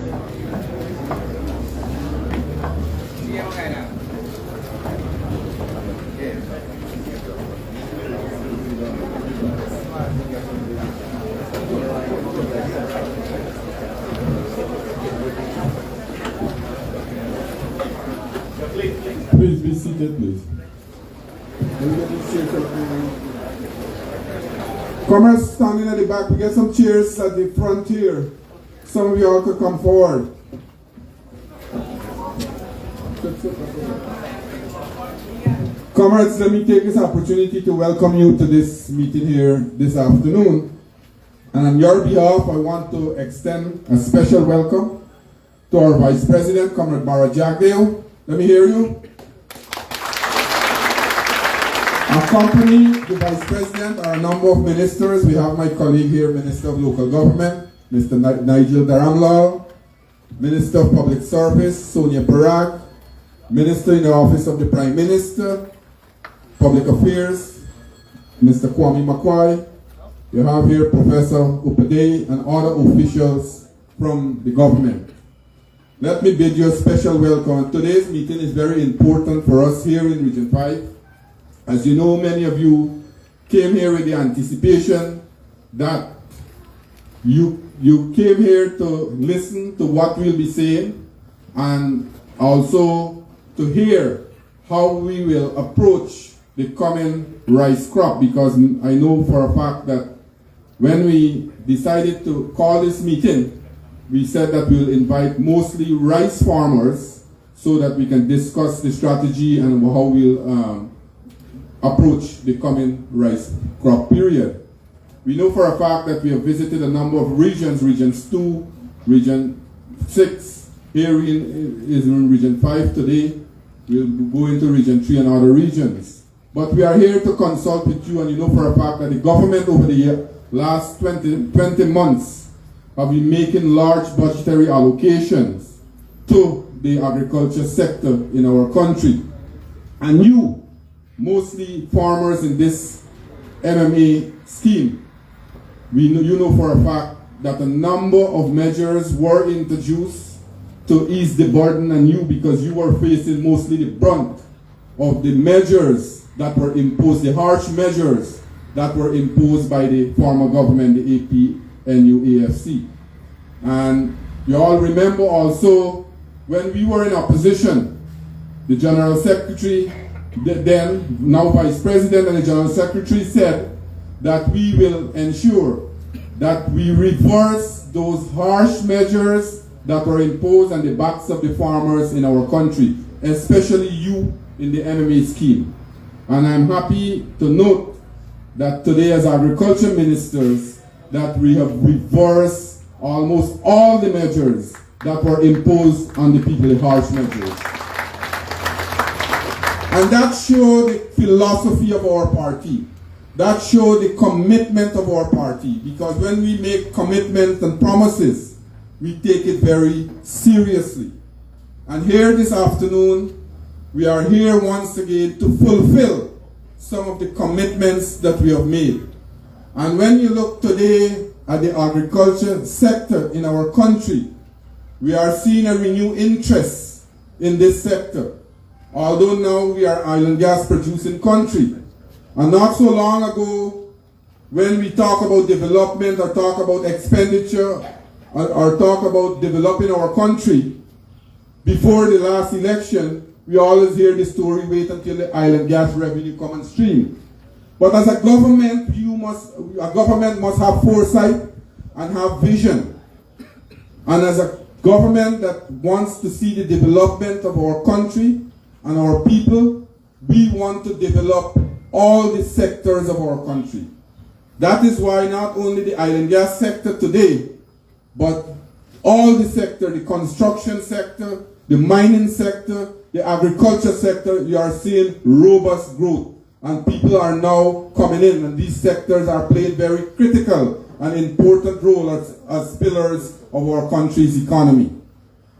Please be seated, please. Comrades standing at the back, we get some chairs at the front here. Some of you all could come forward. Comrades, let me take this opportunity to welcome you to this meeting here this afternoon. And on your behalf, I want to extend a special welcome to our Vice President, Comrade Jagdeo. Let me hear you. Accompanying the Vice President are a number of ministers. We have my colleague here, Minister of Local Government, Mr. Nigel Daramlal, Minister of Public Service, Sonia Parag, Minister in the Office of the Prime Minister, Public Affairs, Mr. Kwame Makwai. You have here Professor Upadey and other officials from the government. Let me bid you a special welcome. Today's meeting is very important for us here in Region 5. As you know, many of you came here with the anticipation that you came here to listen to what we'll be saying and also to hear how we will approach the coming rice crop, because I know for a fact that when we decided to call this meeting, we said that we'll invite mostly rice farmers so that we can discuss the strategy and how we'll approach the coming rice crop period. We know for a fact that we have visited a number of regions, regions 2, region 6, here is in region 5 today. We'll go into region 3 and other regions. But we are here to consult with you, and you know for a fact that the government over the last 20 months have been making large budgetary allocations to the agriculture sector in our country. And you, mostly farmers in this MMA scheme, you know for a fact that a number of measures were introduced to ease the burden on you, because you were facing mostly the brunt of the measures that were imposed, the harsh measures that were imposed by the former government, the APNU-AFC. And you all remember also when we were in opposition, the General Secretary, then now Vice President, and the General Secretary said that we will ensure that we reverse those harsh measures that were imposed on the backs of the farmers in our country, especially you in the MMA scheme. And I'm happy to note that today as agriculture ministers that we have reversed almost all the measures that were imposed on the people, the harsh measures. And that showed the philosophy of our party. That showed the commitment of our party. Because when we make commitments and promises, we take it very seriously. And here this afternoon, we are here once again to fulfill some of the commitments that we have made. And when you look today at the agriculture sector in our country, we are seeing a renewed interest in this sector. Although now we are island gas producing country. And not so long ago, when we talk about development or talk about expenditure or talk about developing our country, before the last election, we always hear the story, wait until the island gas revenue come on stream. But as a government, a government must have foresight and have vision. And as a government that wants to see the development of our country and our people, we want to develop all the sectors of our country. That is why not only the island gas sector today, but all the sector, the construction sector, the mining sector, the agriculture sector, you are seeing robust growth. And people are now coming in, and these sectors are playing very critical and important role as pillars of our country's economy.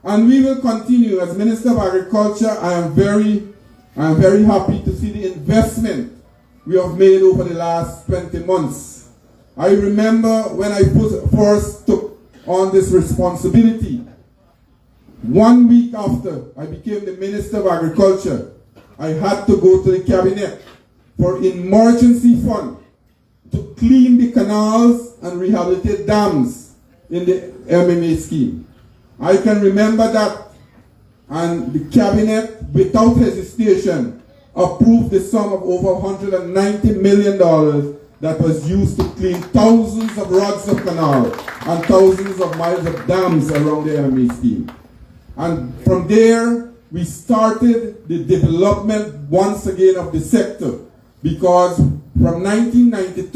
And we will continue. As Minister of Agriculture, I am very happy to see the investment we have made over the last 20 months. I remember when I first took on this responsibility, 1 week after I became the Minister of Agriculture, I had to go to the cabinet for emergency fund to clean the canals and rehabilitate dams in the MMA scheme. I can remember that, and the cabinet, without hesitation, approved the sum of over $190 million that was used to clean thousands of rods of canal and thousands of miles of dams around the MMA scheme. And from there, we started the development once again of the sector, because from 1992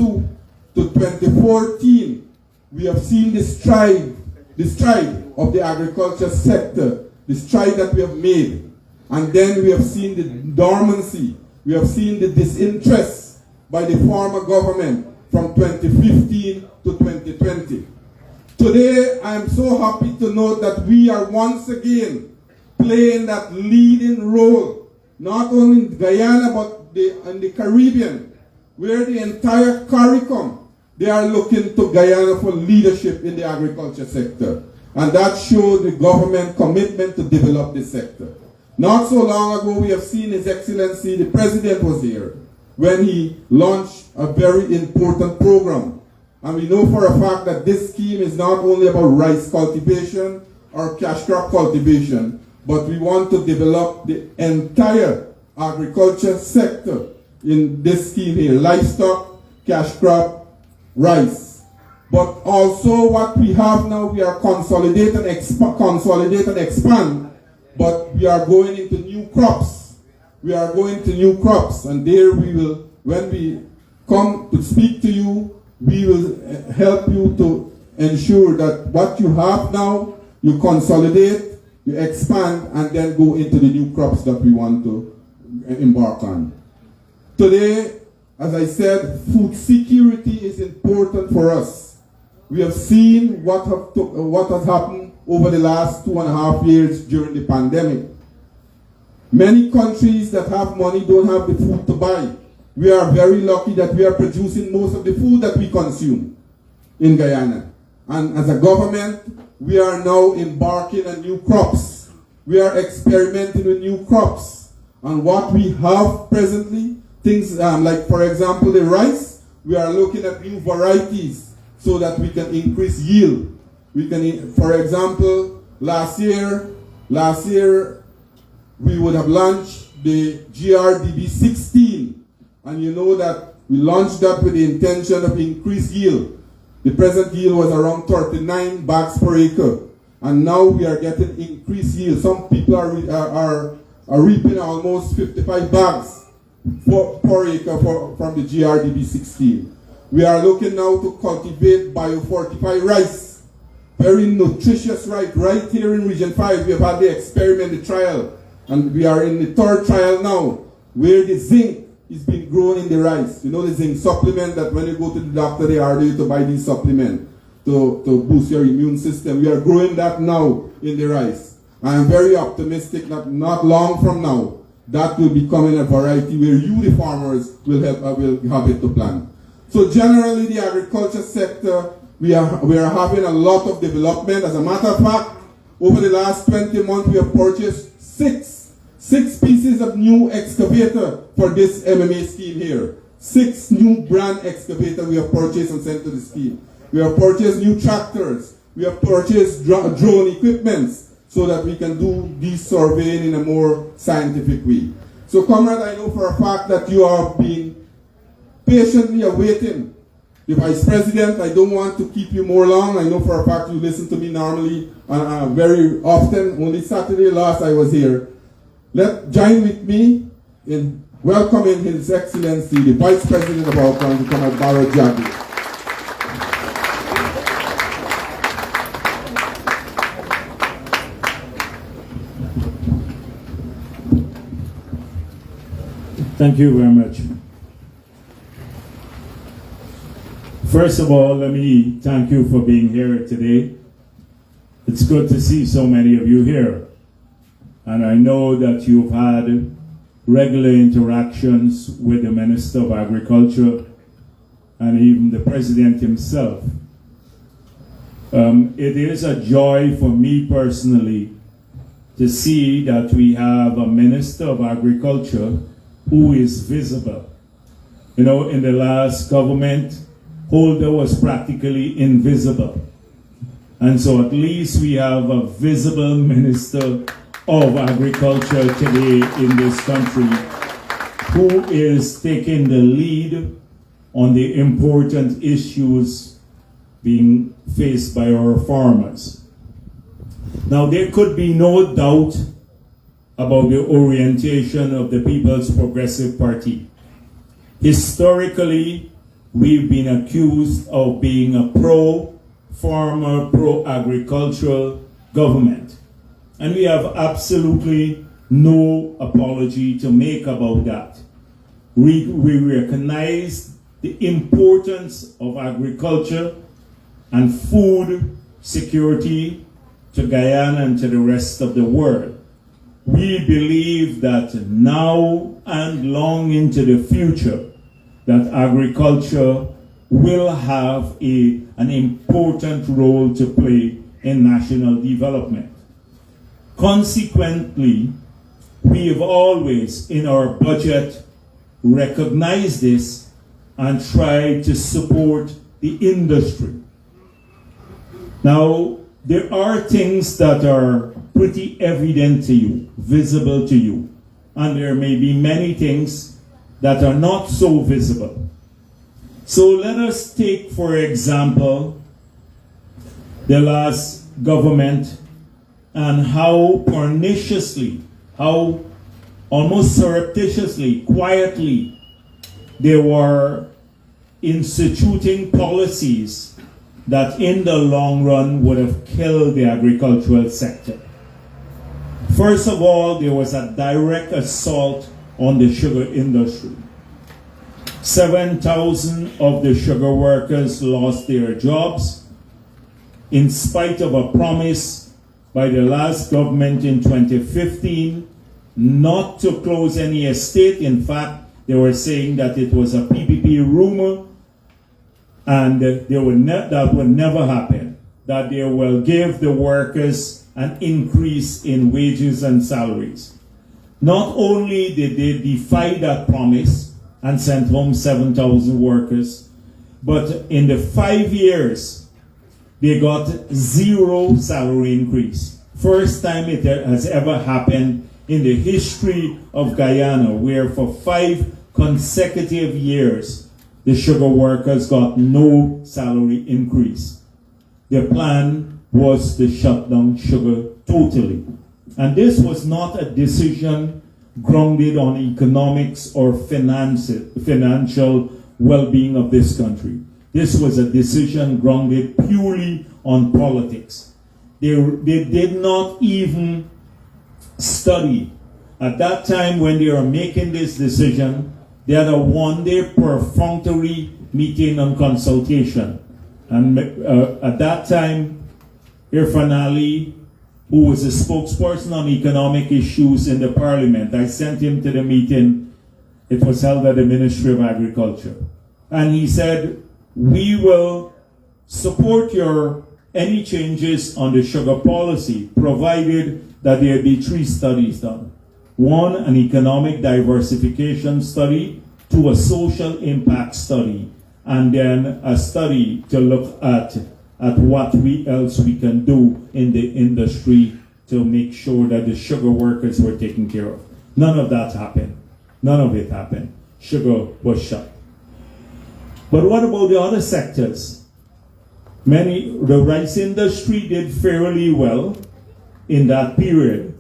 to 2014, we have seen the stride of the agriculture sector, the stride that we have made. And then we have seen the dormancy, we have seen the disinterest by the former government from 2015 to 2020. Today, I am so happy to note that we are once again playing that leading role, not only in Guyana, but in the Caribbean, where the entire CARICOM, they are looking to Guyana for leadership in the agriculture sector. And that showed the government commitment to develop this sector. Not so long ago, we have seen His Excellency, the President was here, when he launched a very important program. And we know for a fact that this scheme is not only about rice cultivation or cash crop cultivation, but we want to develop the entire agriculture sector in this scheme here: livestock, cash crop, rice. But also what we have now, we are consolidate and expand, but we are going into new crops. We are going to new crops, and there we will, when we come to speak to you, we will help you to ensure that what you have now, you consolidate, you expand, and then go into the new crops that we want to embark on. Today, as I said, food security is important for us. We have seen what has happened over the last 2.5 years during the pandemic. Many countries that have money don't have the food to buy. We are very lucky that we are producing most of the food that we consume in Guyana. And as a government, we are now embarking on new crops. We are experimenting with new crops. And what we have presently, things like, for example, the rice, we are looking at new varieties so that we can increase yield. We can, for example, last year, we would have launched the GRDB 16. And you know that we launched that with the intention of increased yield. The present yield was around 39 bags per acre. And now we are getting increased yield. Some people are reaping almost 55 bags per acre from the GRDB 16. We are looking now to cultivate biofortified rice. Very nutritious rice right here in Region 5. We have had the experiment, the trial. And we are in the third trial now, where the zinc is being grown in the rice. You know the zinc supplement that when you go to the doctor, they order you to buy these supplement to boost your immune system. We are growing that now in the rice. I am very optimistic that not long from now, that will become a variety where you, the farmers, will have it to plant. So generally, the agriculture sector, we are having a lot of development. As a matter of fact, over the last 20 months, we have purchased six pieces of new excavator for this MMA scheme here. 6 new brand excavator we have purchased and sent to the scheme. We have purchased new tractors. We have purchased drone equipments so that we can do this surveying in a more scientific way. So, comrade, I know for a fact that you are being patiently awaiting the Vice President. I don't want to keep you more long. I know for a fact you listen to me normally very often. Only Saturday last I was here. Join with me in welcoming His Excellency, the Vice President of our country, Comrade Jagdeo. Thank you very much. First of all, let me thank you for being here today. It's good to see so many of you here. And I know that you've had regular interactions with the Minister of Agriculture and even the President himself. It is a joy for me personally to see that we have a Minister of Agriculture who is visible. You know, in the last government, Holder was practically invisible. And so at least we have a visible Minister of Agriculture today in this country who is taking the lead on the important issues being faced by our farmers. Now, there could be no doubt about the orientation of the People's Progressive Party. Historically, we've been accused of being a pro-farmer, pro-agricultural government. And we have absolutely no apology to make about that. We recognize the importance of agriculture and food security to Guyana and to the rest of the world. We believe that now and long into the future, that agriculture will have an important role to play in national development. Consequently, we have always, in our budget, recognized this and tried to support the industry. Now, there are things that are pretty evident to you, visible to you, and there may be many things that are not so visible. So let us take, for example, the last government and how perniciously, how almost surreptitiously, quietly, they were instituting policies that in the long run would have killed the agricultural sector. First of all, there was a direct assault on the sugar industry. 7,000 of the sugar workers lost their jobs in spite of a promise by the last government in 2015 not to close any estate. In fact, they were saying that it was a PPP rumor and that would never happen, that they will give the workers an increase in wages and salaries. Not only did they defy that promise and sent home 7,000 workers, but in the 5 years, they got 0 salary increase. First time it has ever happened in the history of Guyana, where for 5 consecutive years, the sugar workers got no salary increase. Their plan was to shut down sugar totally. And this was not a decision grounded on economics or financial well-being of this country. This was a decision grounded purely on politics. They did not even study. At that time when they were making this decision, they had a one-day perfunctory meeting and consultation. And at that time, Irfan Ali, who was a spokesperson on economic issues in the parliament, I sent him to the meeting. It was held at the Ministry of Agriculture. And he said, we will support any changes on the sugar policy, provided that there be 3 studies done. 1, an economic diversification study, 2, a social impact study, and then a study to look at what else we can do in the industry to make sure that the sugar workers were taken care of. None of that happened. None of it happened. Sugar was shut. But what about the other sectors? The rice industry did fairly well in that period,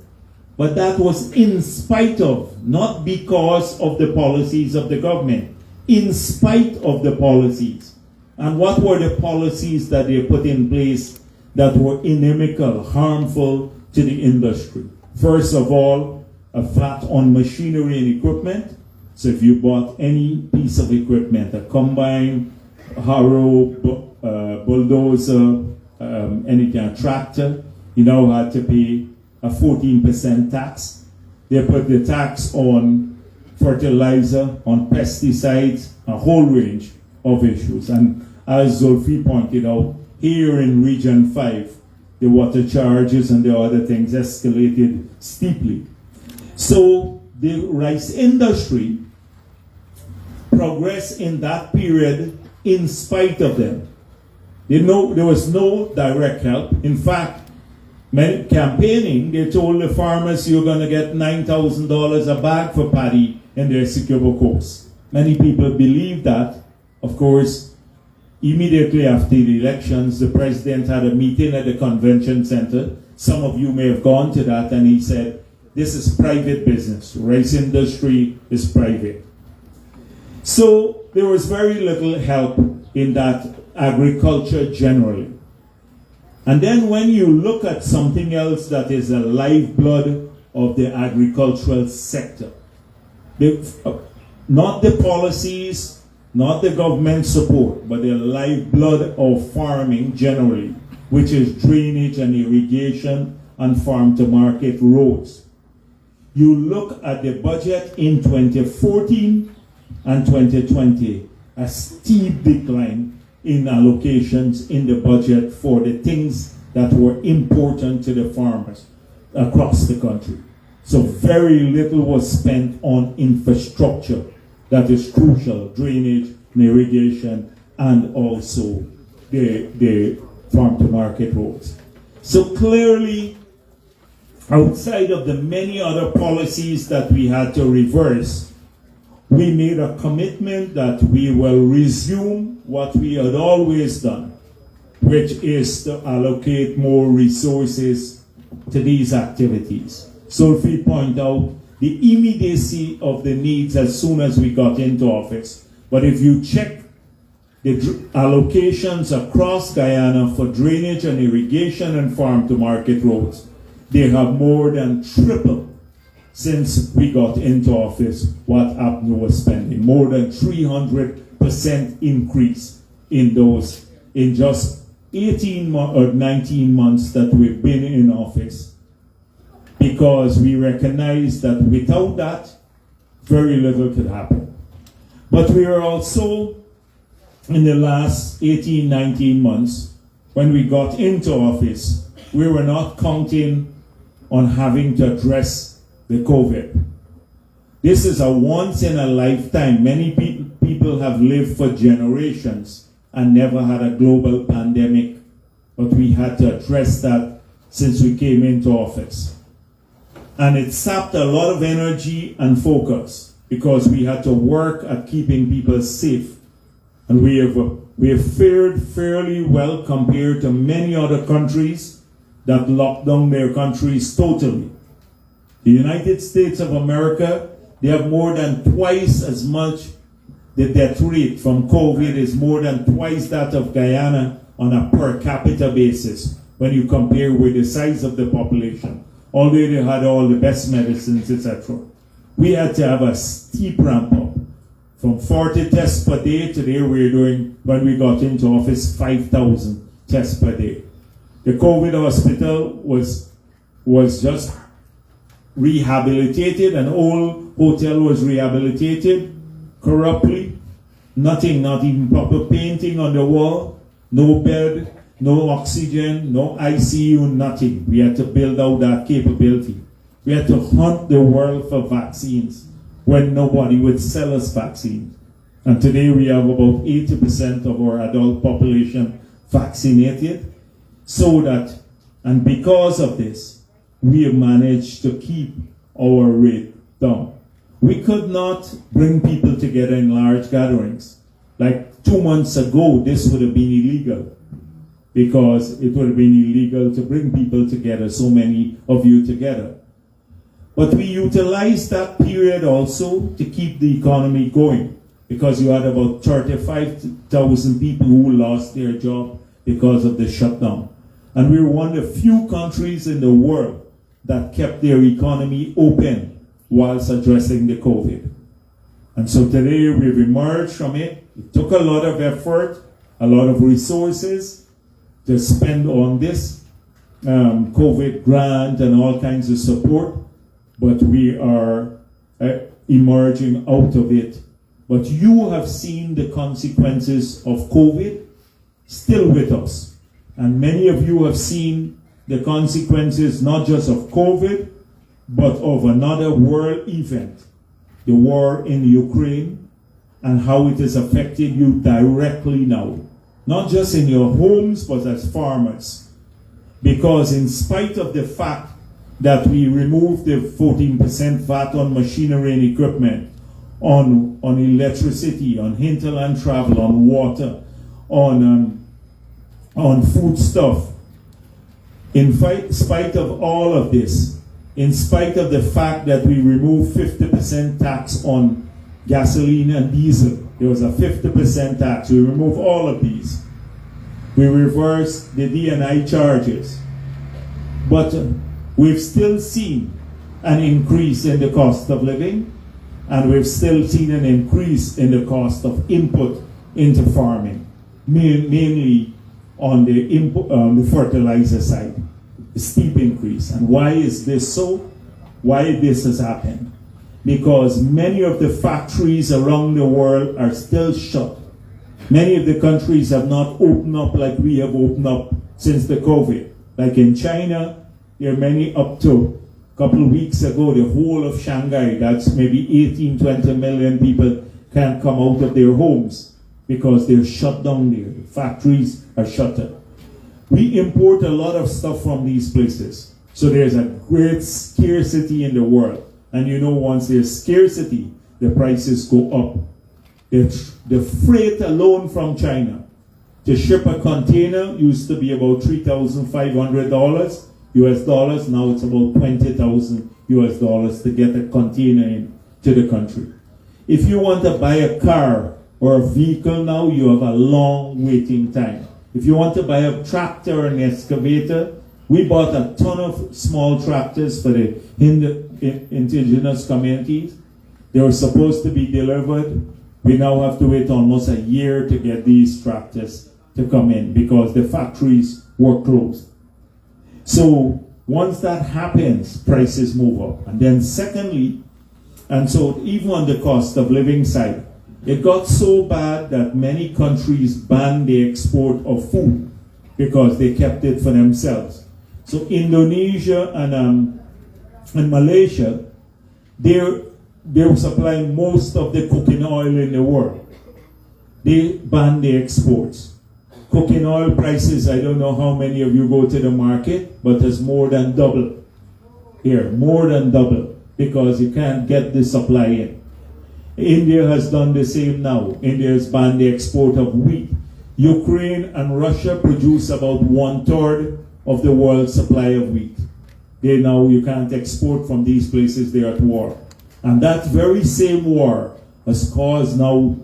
but that was in spite of, not because of the policies of the government, in spite of the policies. And what were the policies that they put in place that were inimical, harmful to the industry? First of all, a flat on machinery and equipment. So if you bought any piece of equipment, a combine, harrow, bulldozer, anything, a tractor, you now had to pay a 14% tax. They put the tax on fertilizer, on pesticides, a whole range of issues. And as Zulfi pointed out, here in Region 5, the water charges and the other things escalated steeply. So the rice industry progressed in that period in spite of them. There was no direct help. In fact, many campaigning, they told the farmers you're going to get $9,000 a bag for paddy in their Essequibo Coast. Many people believed that. Of course, immediately after the elections, the president had a meeting at the convention center. Some of you may have gone to that, and he said, this is private business. Rice industry is private. So there was very little help in that agriculture generally. And then when you look at something else that is a lifeblood of the agricultural sector, not the policies, not the government support, but the lifeblood of farming generally, which is drainage and irrigation and farm-to-market roads. You look at the budget in 2014 and 2020, a steep decline in allocations in the budget for the things that were important to the farmers across the country. So very little was spent on infrastructure that is crucial, drainage, irrigation, and also the farm-to-market roads. So clearly, outside of the many other policies that we had to reverse, we made a commitment that we will resume what we had always done, which is to allocate more resources to these activities. So if we point out the immediacy of the needs as soon as we got into office, but if you check the allocations across Guyana for drainage and irrigation and farm-to-market roads, they have more than tripled since we got into office what APNO was spending. More than 300% increase in those in just 18 or 19 months that we've been in office. Because we recognize that without that, very little could happen. But we are also, in the last 18, 19 months, when we got into office, we were not counting on having to address the COVID. This is a once in a lifetime. Many people have lived for generations and never had a global pandemic, but we had to address that since we came into office. And it sapped a lot of energy and focus because we had to work at keeping people safe. And we have fared fairly well compared to many other countries that locked down their countries totally. The United States of America, they have more than twice as much. The death rate from COVID is more than twice that of Guyana on a per capita basis when you compare with the size of the population. Although they had all the best medicines, etc. We had to have a steep ramp up. From 40 tests per day, today we're doing, when we got into office, 5,000 tests per day. The COVID hospital was just rehabilitated. An old hotel was rehabilitated corruptly. Nothing, not even proper painting on the wall, no bed, no oxygen, no ICU, nothing. We had to build out that capability. We had to hunt the world for vaccines when nobody would sell us vaccines. And today we have about 80% of our adult population vaccinated. So that, and because of this, we have managed to keep our rate down. We could not bring people together in large gatherings. Like 2 months ago, this would have been illegal, because it would have been illegal to bring people together, so many of you together. But we utilized that period also to keep the economy going, because you had about 35,000 people who lost their job because of the shutdown. And we were one of the few countries in the world that kept their economy open whilst addressing the COVID. And so today we've emerged from it. It took a lot of effort, a lot of resources to spend on this COVID grant and all kinds of support, but we are emerging out of it. But you have seen the consequences of COVID still with us. And many of you have seen the consequences not just of COVID, but of another world event, the war in Ukraine, and how it has affected you directly now. Not just in your homes, but as farmers. Because in spite of the fact that we removed the 14% VAT on machinery and equipment, on electricity, on hinterland travel, on water, on food stuff, in spite of all of this, in spite of the fact that we removed 50% tax on gasoline and diesel, there was a 50% tax, we removed all of these. We reversed the D&I charges. But we've still seen an increase in the cost of living, and we've still seen an increase in the cost of input into farming, mainly on the fertilizer side. A steep increase. And why is this so? Why this has happened? Because many of the factories around the world are still shut. Many of the countries have not opened up like we have opened up since the COVID. Like in China, there are many up to a couple of weeks ago, the whole of Shanghai, that's maybe 18, 20 million people can't come out of their homes because they're shut down there. The factories are shut down. We import a lot of stuff from these places. So there's a great scarcity in the world. And you know, once there's scarcity, the prices go up. The freight alone from China to ship a container used to be about $3,500 US dollars. Now it's about 20,000 US dollars to get a container into the country. If you want to buy a car or a vehicle now, you have a long waiting time. If you want to buy a tractor or an excavator, we bought a ton of small tractors for the indigenous communities. They were supposed to be delivered. We now have to wait almost a year to get these tractors to come in because the factories were closed. So once that happens, prices move up. And then secondly, and so even on the cost of living side, it got so bad that many countries banned the export of food because they kept it for themselves. So Indonesia and Malaysia, they're supplying most of the cooking oil in the world. They banned the exports. Cooking oil prices, I don't know how many of you go to the market, but it's more than double here, more than double, because you can't get the supply in. India has done the same now. India has banned the export of wheat. Ukraine and Russia produce about 1/3 of the world's supply of wheat. You can't export from these places, they're at war. And that very same war has caused now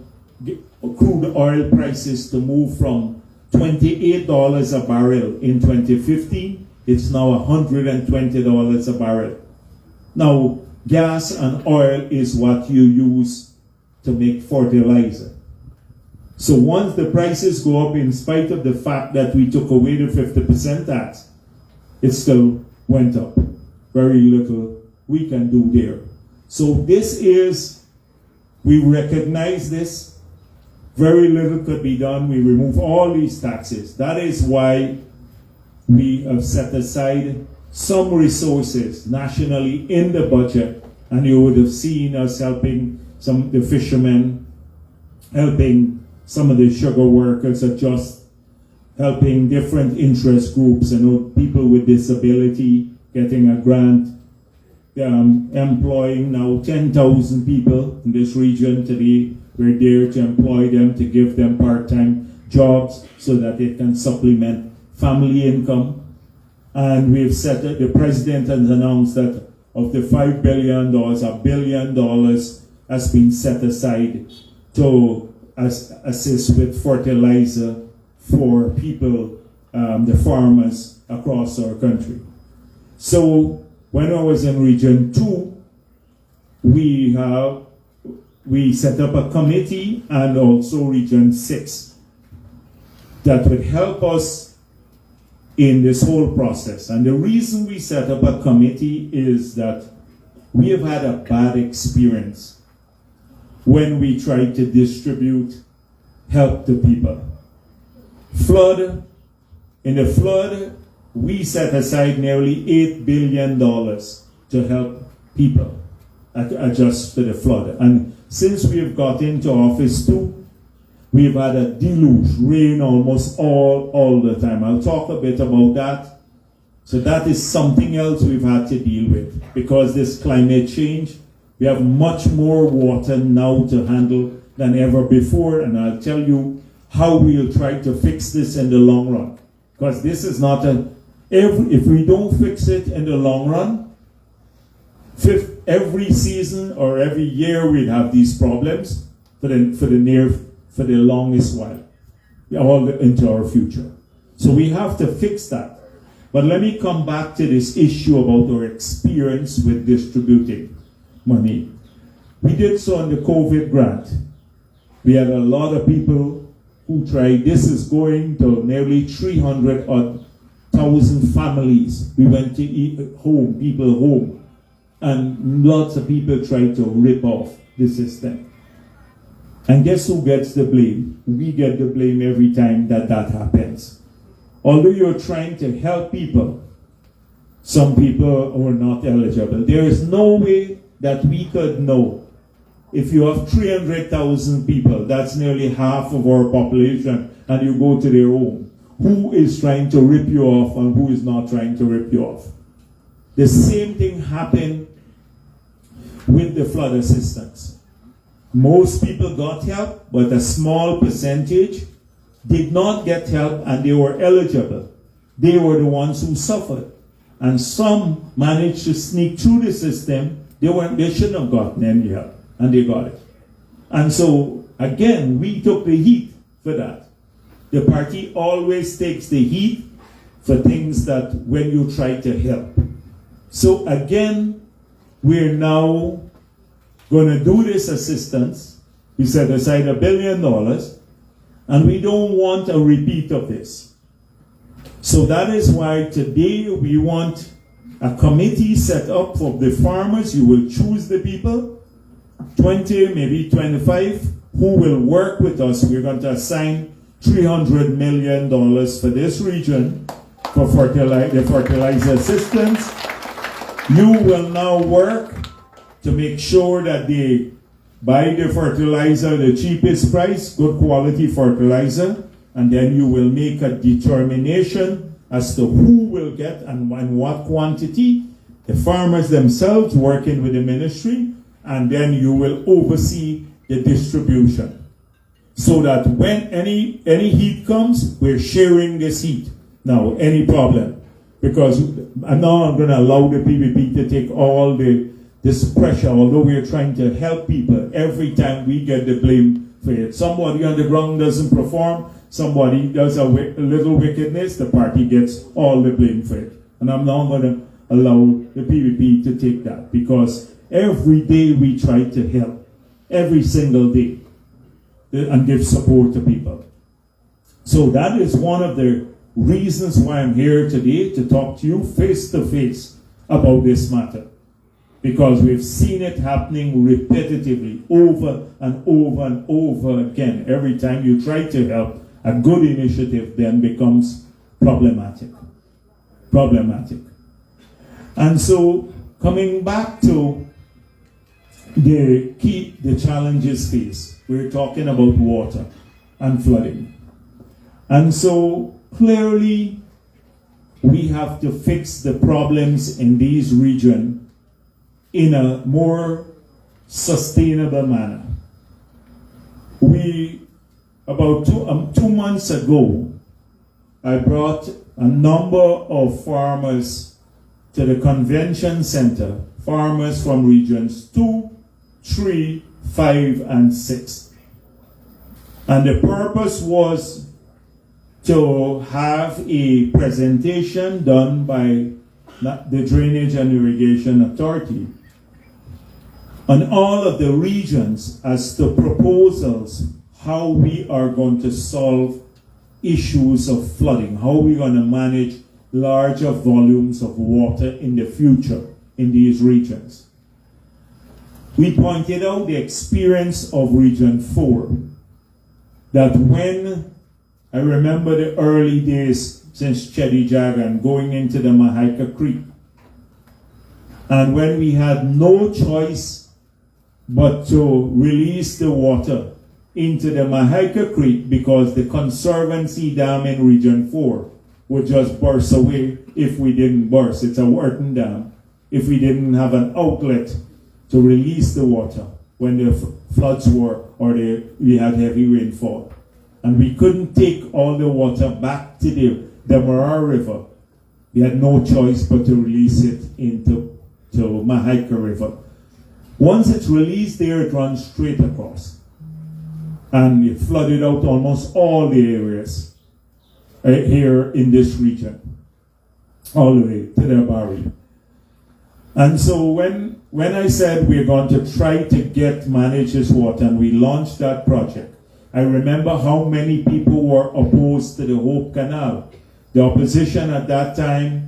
crude oil prices to move from $28 a barrel in 2015. It's now $120 a barrel. Now, gas and oil is what you use to make fertilizer. So once the prices go up, in spite of the fact that we took away the 50% tax, it still went up. Very little we can do there. So this is, we recognize this. Very little could be done. We remove all these taxes. That is why we have set aside some resources nationally in the budget, and you would have seen us helping the fishermen, helping some of the sugar workers adjust, helping different interest groups, people with disability getting a grant, employing now 10,000 people in this region today. We're there to employ them, to give them part-time jobs so that they can supplement family income. And we've set it, the president has announced that of the $5 billion, $1 billion has been set aside to assist with fertilizer for people, the farmers across our country. So when I was in Region 2, we set up a committee, and also Region 6 that would help us in this whole process. And the reason we set up a committee is that we have had a bad experience when we tried to distribute help to people. In the flood, we set aside nearly $8 billion to help people adjust to the flood. And since we've got into office too, we've had a deluge, rain almost all the time. I'll talk a bit about that. So that is something else we've had to deal with. Because this climate change, we have much more water now to handle than ever before. And I'll tell you how we'll try to fix this in the long run. Because this is not if we don't fix it in the long run, every season or every year we'd have these problems for the longest while, all into our future. So we have to fix that. But let me come back to this issue about our experience with distributing money. We did so on the COVID grant. We had a lot of people who tried. This is going to nearly 300,000 families. We went to people home. And lots of people tried to rip off the system. And guess who gets the blame? We get the blame every time that happens. Although you're trying to help people, some people are not eligible. There is no way that we could know. If you have 300,000 people, that's nearly half of our population, and you go to their home, who is trying to rip you off and who is not trying to rip you off? The same thing happened with the flood assistance. Most people got help, but a small percentage did not get help, and they were eligible. They were the ones who suffered. And some managed to sneak through the system. They shouldn't have gotten any help, and they got it. And so, again, we took the heat for that. The party always takes the heat for things that when you try to help. So again, we're now going to do this assistance. We set aside $1 billion, and we don't want a repeat of this. So that is why today we want a committee set up for the farmers. You will choose the people, 20, maybe 25, who will work with us. We're going to assign $300 million for this region for the fertilizer assistance. You will now work to make sure that they buy the fertilizer the cheapest price, good quality fertilizer, and then you will make a determination as to who will get and what quantity. The farmers themselves working with the ministry, and then you will oversee the distribution. So that when any heat comes, we're sharing this heat. Now, any problem. Because now I'm going to allow the PPP to take all this pressure, although we're trying to help people. Every time we get the blame for it. Somebody on the ground doesn't perform, somebody does a little wickedness, the party gets all the blame for it. And I'm not going to allow the PPP to take that, because every day we try to help, every single day, and give support to people. So that is one of the reasons why I'm here today, to talk to you face to face about this matter. Because we've seen it happening repetitively, over and over and over again. Every time you try to help, a good initiative then becomes problematic. And so, coming back to the challenges faced, we're talking about water and flooding. And so, clearly, we have to fix the problems in these regions in a more sustainable manner. About 2 months ago, I brought a number of farmers to the convention center, farmers from regions 2, 3, 5, and 6. And the purpose was to have a presentation done by the Drainage and Irrigation Authority on all of the regions as to proposals, how we are going to solve issues of flooding, how we're going to manage larger volumes of water in the future in these regions. We pointed out the experience of Region 4, that when, I remember the early days, since Chedi Jag and going into the Mahaika Creek. And when we had no choice but to release the water into the Mahaika Creek because the Conservancy Dam in Region 4 would just burst away if we didn't burst. It's a working dam. If we didn't have an outlet to release the water when the floods were or we had heavy rainfall. And we couldn't take all the water back to the Mara River. We had no choice but to release it into Mahaika River. Once it's released there, it runs straight across. And it flooded out almost all the areas here in this region, all the way to the Barry. And so when I said we're going to try to manage this water and we launched that project, I remember how many people were opposed to the Hope Canal. The opposition at that time,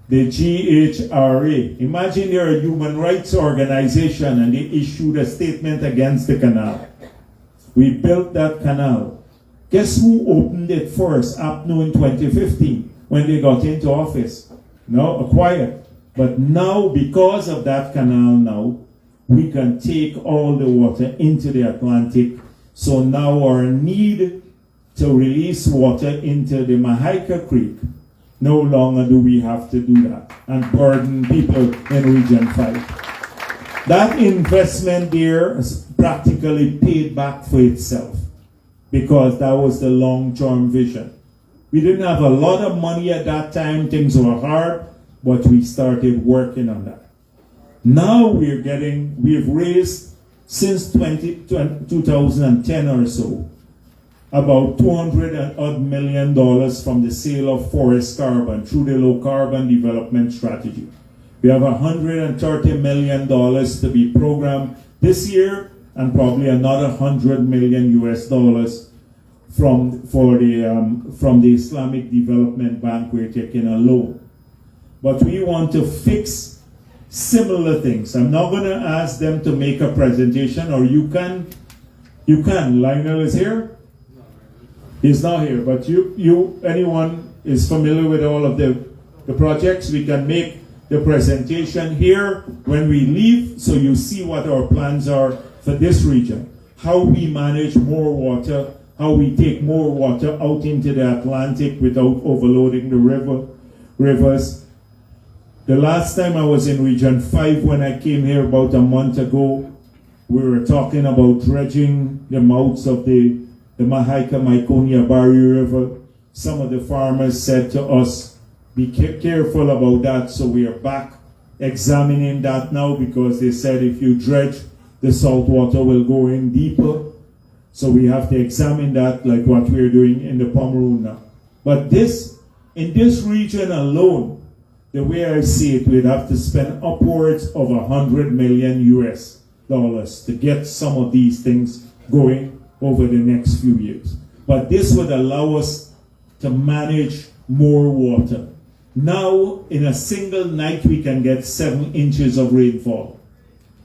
the GHRA. Imagine you're a human rights organization and they issued a statement against the canal. We built that canal. Guess who opened it first, APNU in 2015, when they got into office? No, quiet. But now, because of that canal now, we can take all the water into the Atlantic. So now our need to release water into the Mahaika Creek, no longer do we have to do that and burden people in Region 5. That investment there is practically paid back for itself because that was the long-term vision. We didn't have a lot of money at that time. Things were hard, but we started working on that. Now we've raised since 2010 or so about $200 million from the sale of forest carbon through the low carbon development strategy. We have $130 million to be programmed this year and probably another $100 million US from the Islamic Development Bank. We're taking a loan. But we want to fix similar things. I'm not going to ask them to make a presentation, or you can. Lionel is here? He's not here, but anyone is familiar with all of the projects, we can make the presentation here when we leave, so you see what our plans are for this region. How we manage more water, how we take more water out into the Atlantic without overloading the rivers. The last time I was in Region 5, when I came here about a month ago, we were talking about dredging the mouths of the Mahaika Myconia Barrier River. Some of the farmers said to us, be careful about that. So we are back examining that now, because they said if you dredge, the salt water will go in deeper. So we have to examine that, like what we're doing in the Pomeroon now. But in this region alone, the way I see it, we'd have to spend upwards of $100 million US to get some of these things going over the next few years. But this would allow us to manage more water. Now, in a single night, we can get 7 inches of rainfall.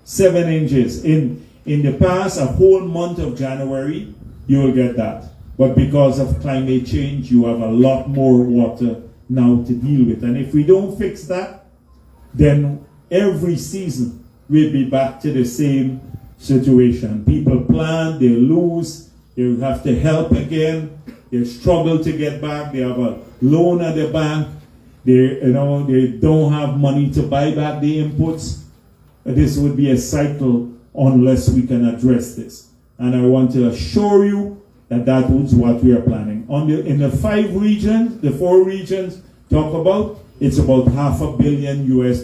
7 inches. In the past, a whole month of January, you will get that. But because of climate change, you have a lot more water now to deal with. And if we don't fix that, then every season we'll be back to the same situation. People plant, they lose, they have to help again, they struggle to get back, they have a loan at the bank, they don't have money to buy back the inputs. This would be a cycle unless we can address this. And I want to assure you that is what we are planning. In the 5 regions, the 4 regions talk about, it's about $500 million US.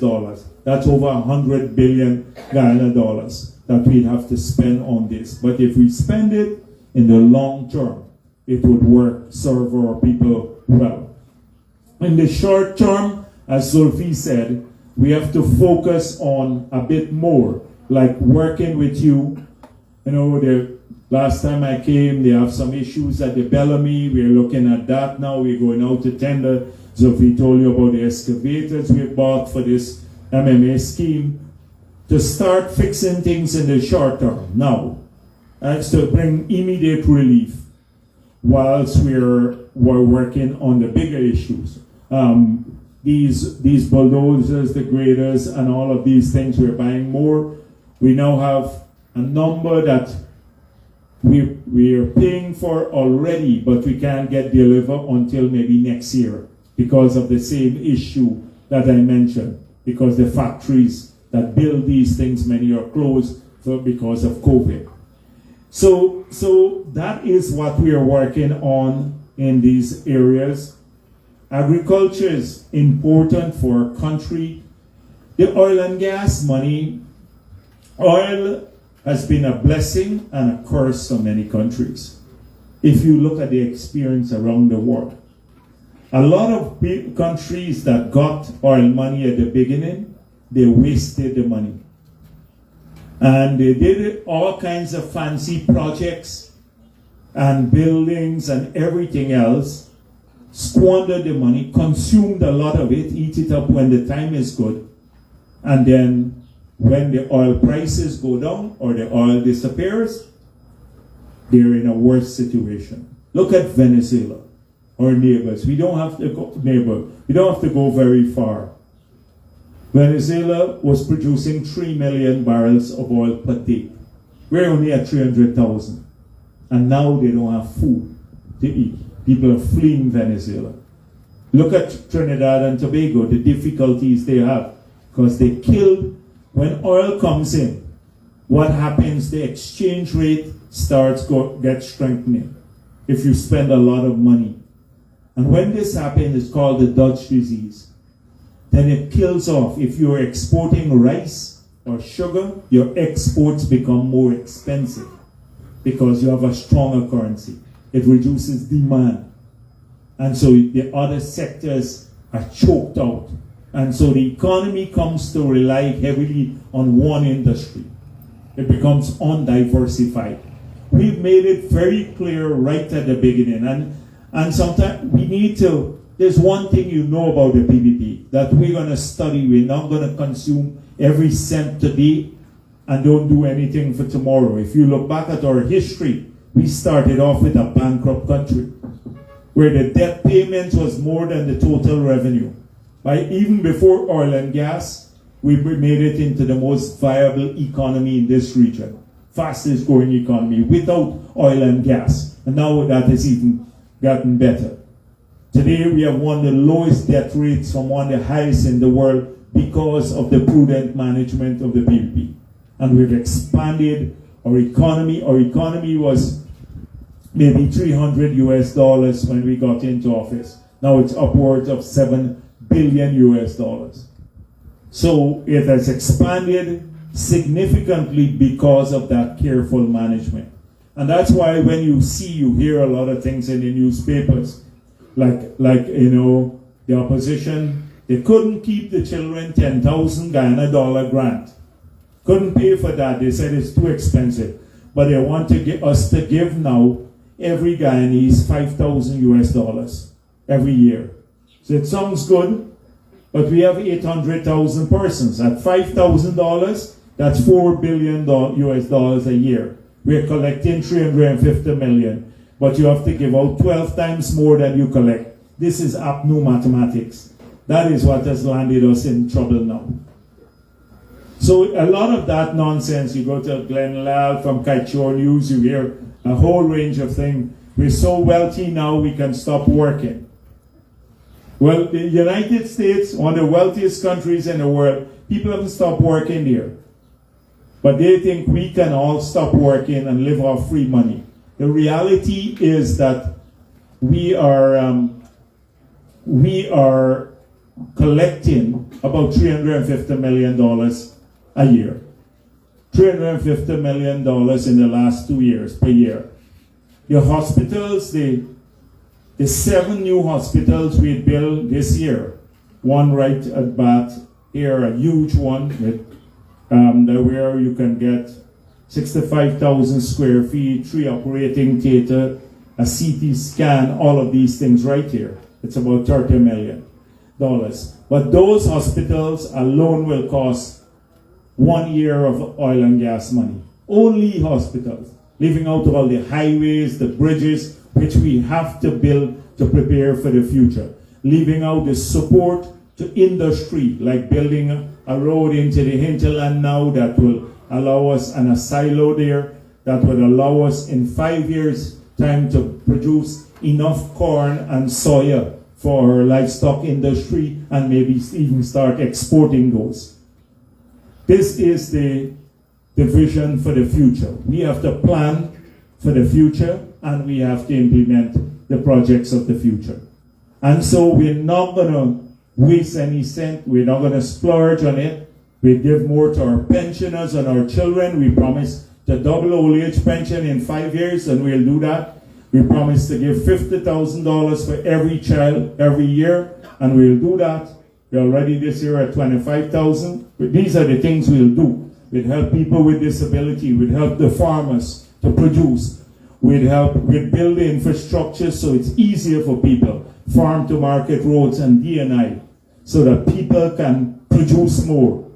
That's over 100 billion Guyana dollars that we'd have to spend on this. But if we spend it in the long term, it would serve our people well. In the short term, as Sophie said, we have to focus on a bit more, like working with you. The last time I came, they have some issues at the Bellamy. We're looking at that now. We're going out to tender. Sophie told you about the excavators we bought for this MMA scheme, to start fixing things in the short term now. That's to bring immediate relief whilst we're we're working on the bigger issues. These bulldozers, the graders, and all of these things, we're buying more. We now have a number that we are paying for already, but we can't get delivered until maybe next year because of the same issue that I mentioned, because the factories that build these things, many are closed because of COVID. So that is what we are working on in these areas. Agriculture is important for our country. The oil and gas money, oil has been a blessing and a curse for many countries. If you look at the experience around the world, a lot of big countries that got oil money at the beginning, they wasted the money. And they did all kinds of fancy projects and buildings and everything else, squandered the money, consumed a lot of it, eat it up when the time is good, and then when the oil prices go down or the oil disappears, they're in a worse situation. Look at Venezuela, our neighbors. We don't have to go very far. Venezuela was producing 3 million barrels of oil per day. We're only at 300,000. And now they don't have food to eat. People are fleeing Venezuela. Look at Trinidad and Tobago, the difficulties they have. Because they killed, when oil comes in, what happens? The exchange rate gets strengthening if you spend a lot of money. And when this happens, it's called the Dutch disease. Then it kills off. If you're exporting rice or sugar, your exports become more expensive because you have a stronger currency. It reduces demand. And so the other sectors are choked out. And so the economy comes to rely heavily on one industry. It becomes undiversified. We've made it very clear right at the beginning. And sometimes we need to, there's one thing you know about the PPP, that we're going to study. We're not going to consume every cent today and don't do anything for tomorrow. If you look back at our history, we started off with a bankrupt country where the debt payment was more than the total revenue. Even before oil and gas, we made it into the most viable economy in this region, fastest growing economy without oil and gas. And now that has even gotten better. Today we have one of the lowest debt rates from one of the highest in the world because of the prudent management of the PPP. And we've expanded our economy. Our economy was maybe $300 when we got into office. Now it's upwards of $7 billion. So it has expanded significantly because of that careful management. And that's why when you hear a lot of things in the newspapers, like the opposition, they couldn't keep the children 10,000 Guyana dollar grant. Couldn't pay for that. They said it's too expensive. But they want us to give now every Guyanese $5,000 every year. So it sounds good, but we have 800,000 persons. At $5,000, that's $4 billion a year. We're collecting 350 million, but you have to give out 12 times more than you collect. This is APNU mathematics. That is what has landed us in trouble now. So a lot of that nonsense, you go to Glenn Lal from Kaichor News, you hear a whole range of things. We're so wealthy now we can stop working. Well, the United States, one of the wealthiest countries in the world, people haven't stopped working here. But they think we can all stop working and live off free money. The reality is that we are collecting about $350 million a year. $350 million in the last 2 years per year. The hospitals, the 7 new hospitals we built this year, one right at Bath here, a huge one with where you can get 65,000 square feet, 3 operating theater, a CT scan, all of these things right here. It's about $30 million. But those hospitals alone will cost 1 year of oil and gas money. Only hospitals, leaving out all the highways, the bridges, which we have to build to prepare for the future. Leaving out the support to industry, like building a road into the hinterland now that will allow us, and a silo there that would allow us in 5 years' time to produce enough corn and soya for our livestock industry, and maybe even start exporting those. This is the vision for the future. We have to plan for the future, and we have to implement the projects of the future. And so we're not going to waste any cent. We're not going to splurge on it. We give more to our pensioners and our children. We promise to double old age pension in 5 years, and we'll do that. We promise to give $50,000 for every child every year, and we'll do that. We're already this year at $25,000. These are the things we'll do. We'll help people with disability. We'll help the farmers to produce. We'll build the infrastructure so it's easier for people, farm to market roads and D&I, so that people can produce more.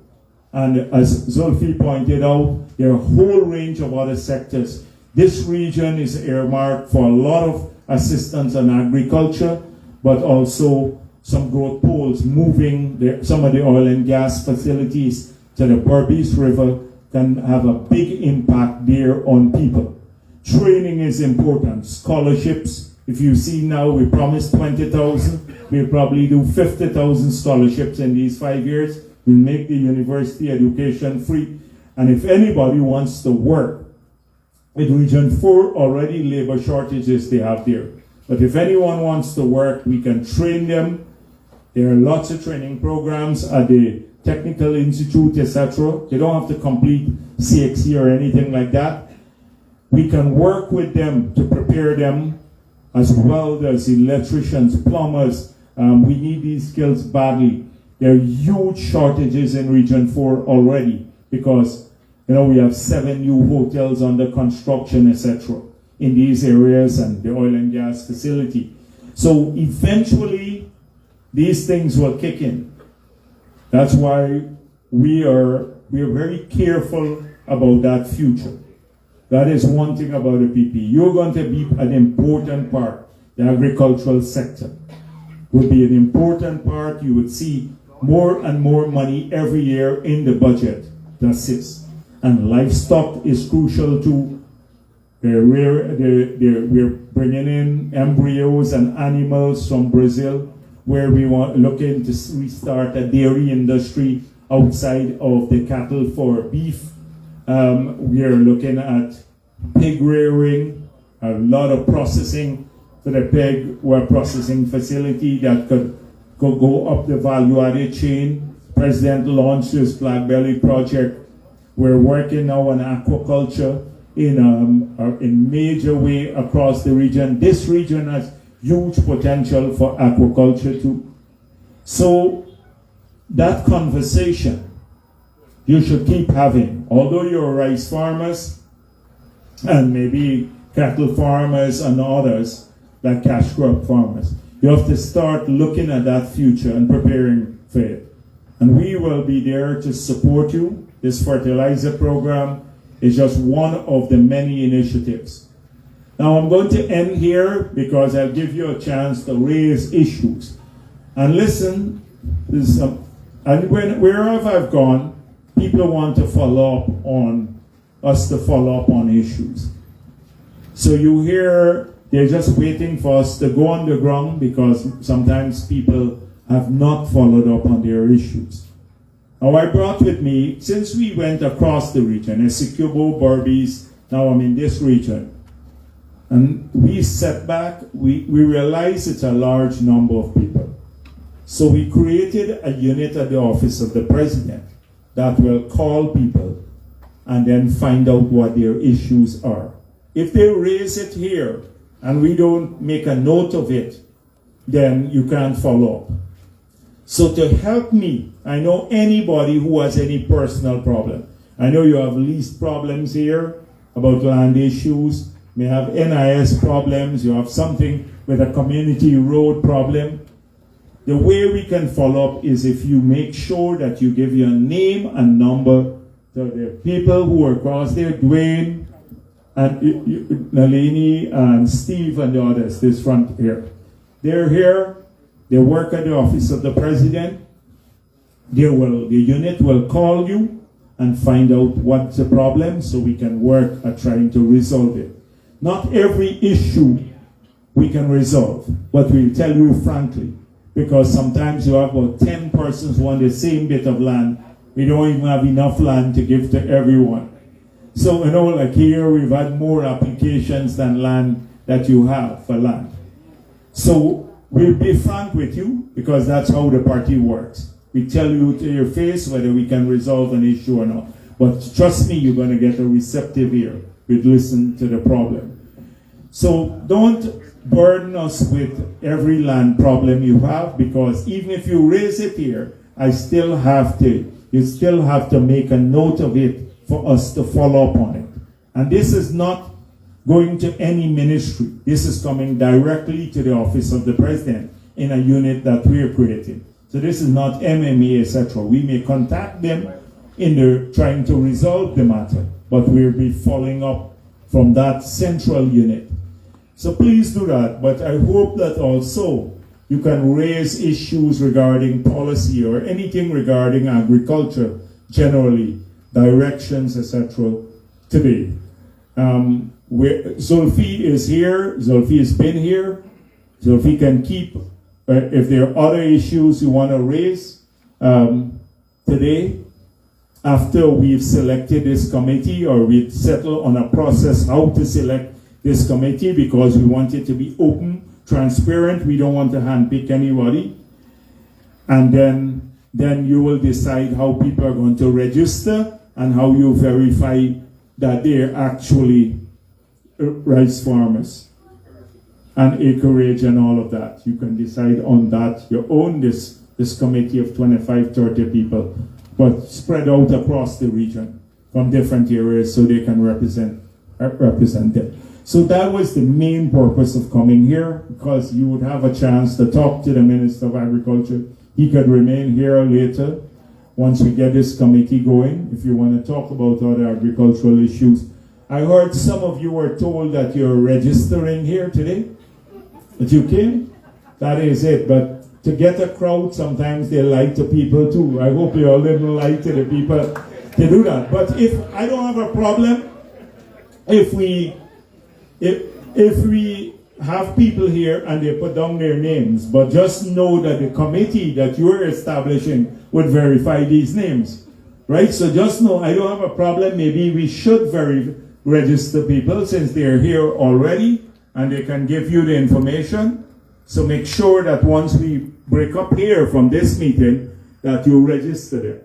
And as Zulfi pointed out, there are a whole range of other sectors. This region is earmarked for a lot of assistance on agriculture, but also some growth poles moving some of the oil and gas facilities to the Berbice River can have a big impact there on people. Training is important. Scholarships, if you see now, we promised 20,000. We'll probably do 50,000 scholarships in these 5 years. We'll make the university education free. And if anybody wants to work, with Region 4, already labor shortages they have there. But if anyone wants to work, we can train them. There are lots of training programs at the Technical Institute, etc. They don't have to complete CXC or anything like that. We can work with them to prepare them as welders, electricians, plumbers. We need these skills badly. There are huge shortages in Region 4 already because we have 7 new hotels under construction, etc. in these areas and the oil and gas facility. So eventually, these things will kick in. That's why we are very careful about that future. That is one thing about the PP. You're going to be an important part. The agricultural sector will be an important part. You would see more and more money every year in the budget to assist. And livestock is crucial too. We're bringing in embryos and animals from Brazil, where we want looking to restart a dairy industry outside of the cattle for beef. We are looking at pig rearing, a lot of processing for the pig. We're processing facility that could go up the value-added chain. President launched his Black Belly project. We're working now on aquaculture in major way across the region. This region has huge potential for aquaculture too. So that conversation you should keep having. Although you're rice farmers and maybe cattle farmers and others like cash crop farmers, you have to start looking at that future and preparing for it. And we will be there to support you. This fertilizer program is just one of the many initiatives. Now I'm going to end here because I'll give you a chance to raise issues. And listen, wherever I've gone, people want to follow up on us to follow up on issues. So you hear they're just waiting for us to go on the ground because sometimes people have not followed up on their issues. Now I brought with me, since we went across the region, Essequibo, Berbice, now I'm in this region, and we set back, we realized it's a large number of people. So we created a unit at the office of the president that will call people and then find out what their issues are. If they raise it here and we don't make a note of it, then you can't follow up. So to help me, I know anybody who has any personal problem. I know you have lease problems here about land issues, may have NIS problems, you have something with a community road problem. The way we can follow up is if you make sure that you give your name and number to the people who are across there, Dwayne and Nalini and Steve and the others, this front here. They're here, they work at the office of the president. The unit will call you and find out what's the problem so we can work at trying to resolve it. Not every issue we can resolve, but we'll tell you frankly, because sometimes you have about 10 persons who want the same bit of land. We don't even have enough land to give to everyone. So, like here, we've had more applications than land that you have for land. So, we'll be frank with you, because that's how the party works. We tell you to your face whether we can resolve an issue or not. But trust me, you're going to get a receptive ear. We'd listen to the problem. So don't burden us with every land problem you have, because even if you raise it here, you still have to make a note of it for us to follow up on it. And this is not going to any ministry. This is coming directly to the office of the president in a unit that we're creating. So this is not MMA, etc. We may contact them in trying to resolve the matter, but we'll be following up from that central unit. So please do that, but I hope that also you can raise issues regarding policy or anything regarding agriculture generally, directions, etc. today. Zulfi is here, Zulfi has been here, Zulfi can keep, if there are other issues you want to raise today, after we've selected this committee, or we've settled on a process how to select this committee, because we want it to be open, transparent. We don't want to handpick anybody. And then you will decide how people are going to register and how you verify that they're actually rice farmers and acreage and all of that. You can decide on that. You own this committee of 25, 30 people, but spread out across the region from different areas so they can represent them. So that was the main purpose of coming here, because you would have a chance to talk to the Minister of Agriculture. He could remain here later once we get this committee going, if you want to talk about other agricultural issues. I heard some of you were told that you're registering here today, that you came. That is it, but to get a crowd, sometimes they lie to people too. I hope you're a little lie to the people to do that. But if I don't have a problem, if we have people here and they put down their names, but just know that the committee that you're establishing would verify these names, right? So just know, I don't have a problem. Maybe we should register people since they're here already and they can give you the information. So make sure that once we break up here from this meeting, that you register them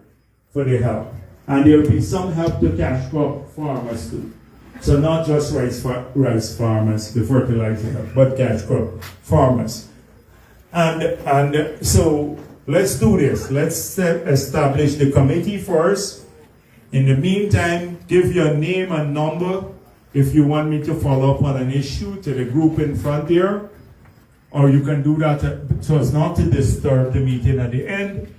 for the help. And there'll be some help to cash crop farmers too. So not just rice farmers, the fertilizer, but cash crop farmers. And so let's do this. Let's establish the committee first. In the meantime, give your name and number if you want me to follow up on an issue to the group in front there. Or you can do that so as not to disturb the meeting at the end.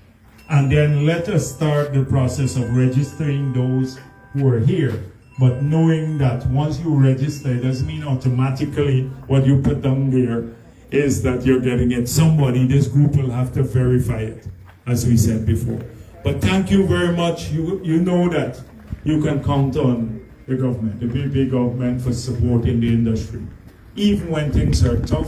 And then let us start the process of registering those who are here. But knowing that once you register, it doesn't mean automatically what you put down there is that you're getting it. Somebody, this group will have to verify it, as we said before. But thank you very much. You know that you can count on the government, the big government, for supporting the industry. Even when things are tough,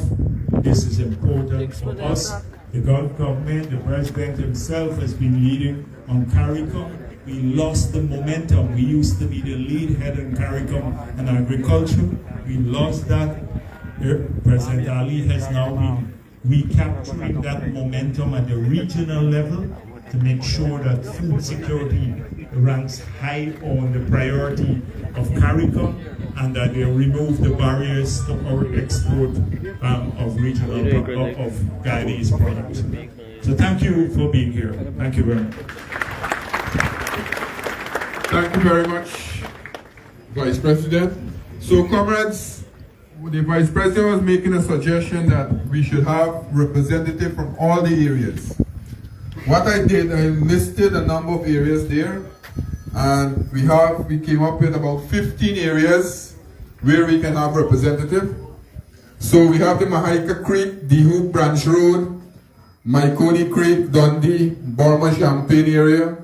this is important for us. The government, the president himself has been leading on CARICOM. We lost the momentum. We used to be the lead head in CARICOM and agriculture. We lost that. President Ali has now been recapturing that momentum at the regional level to make sure that food security ranks high on the priority of CARICOM and that they remove the barriers to our export of regional of Guyanese products. So thank you for being here. Thank you very much. Thank you very much, Vice President. So, comrades, the Vice President was making a suggestion that we should have representatives from all the areas. What I did, I listed a number of areas there, and we came up with about 15 areas where we can have representatives. So we have the Mahaika Creek, the Hoop Branch Road, Myconi Creek, Dundee, Burma Champaign area,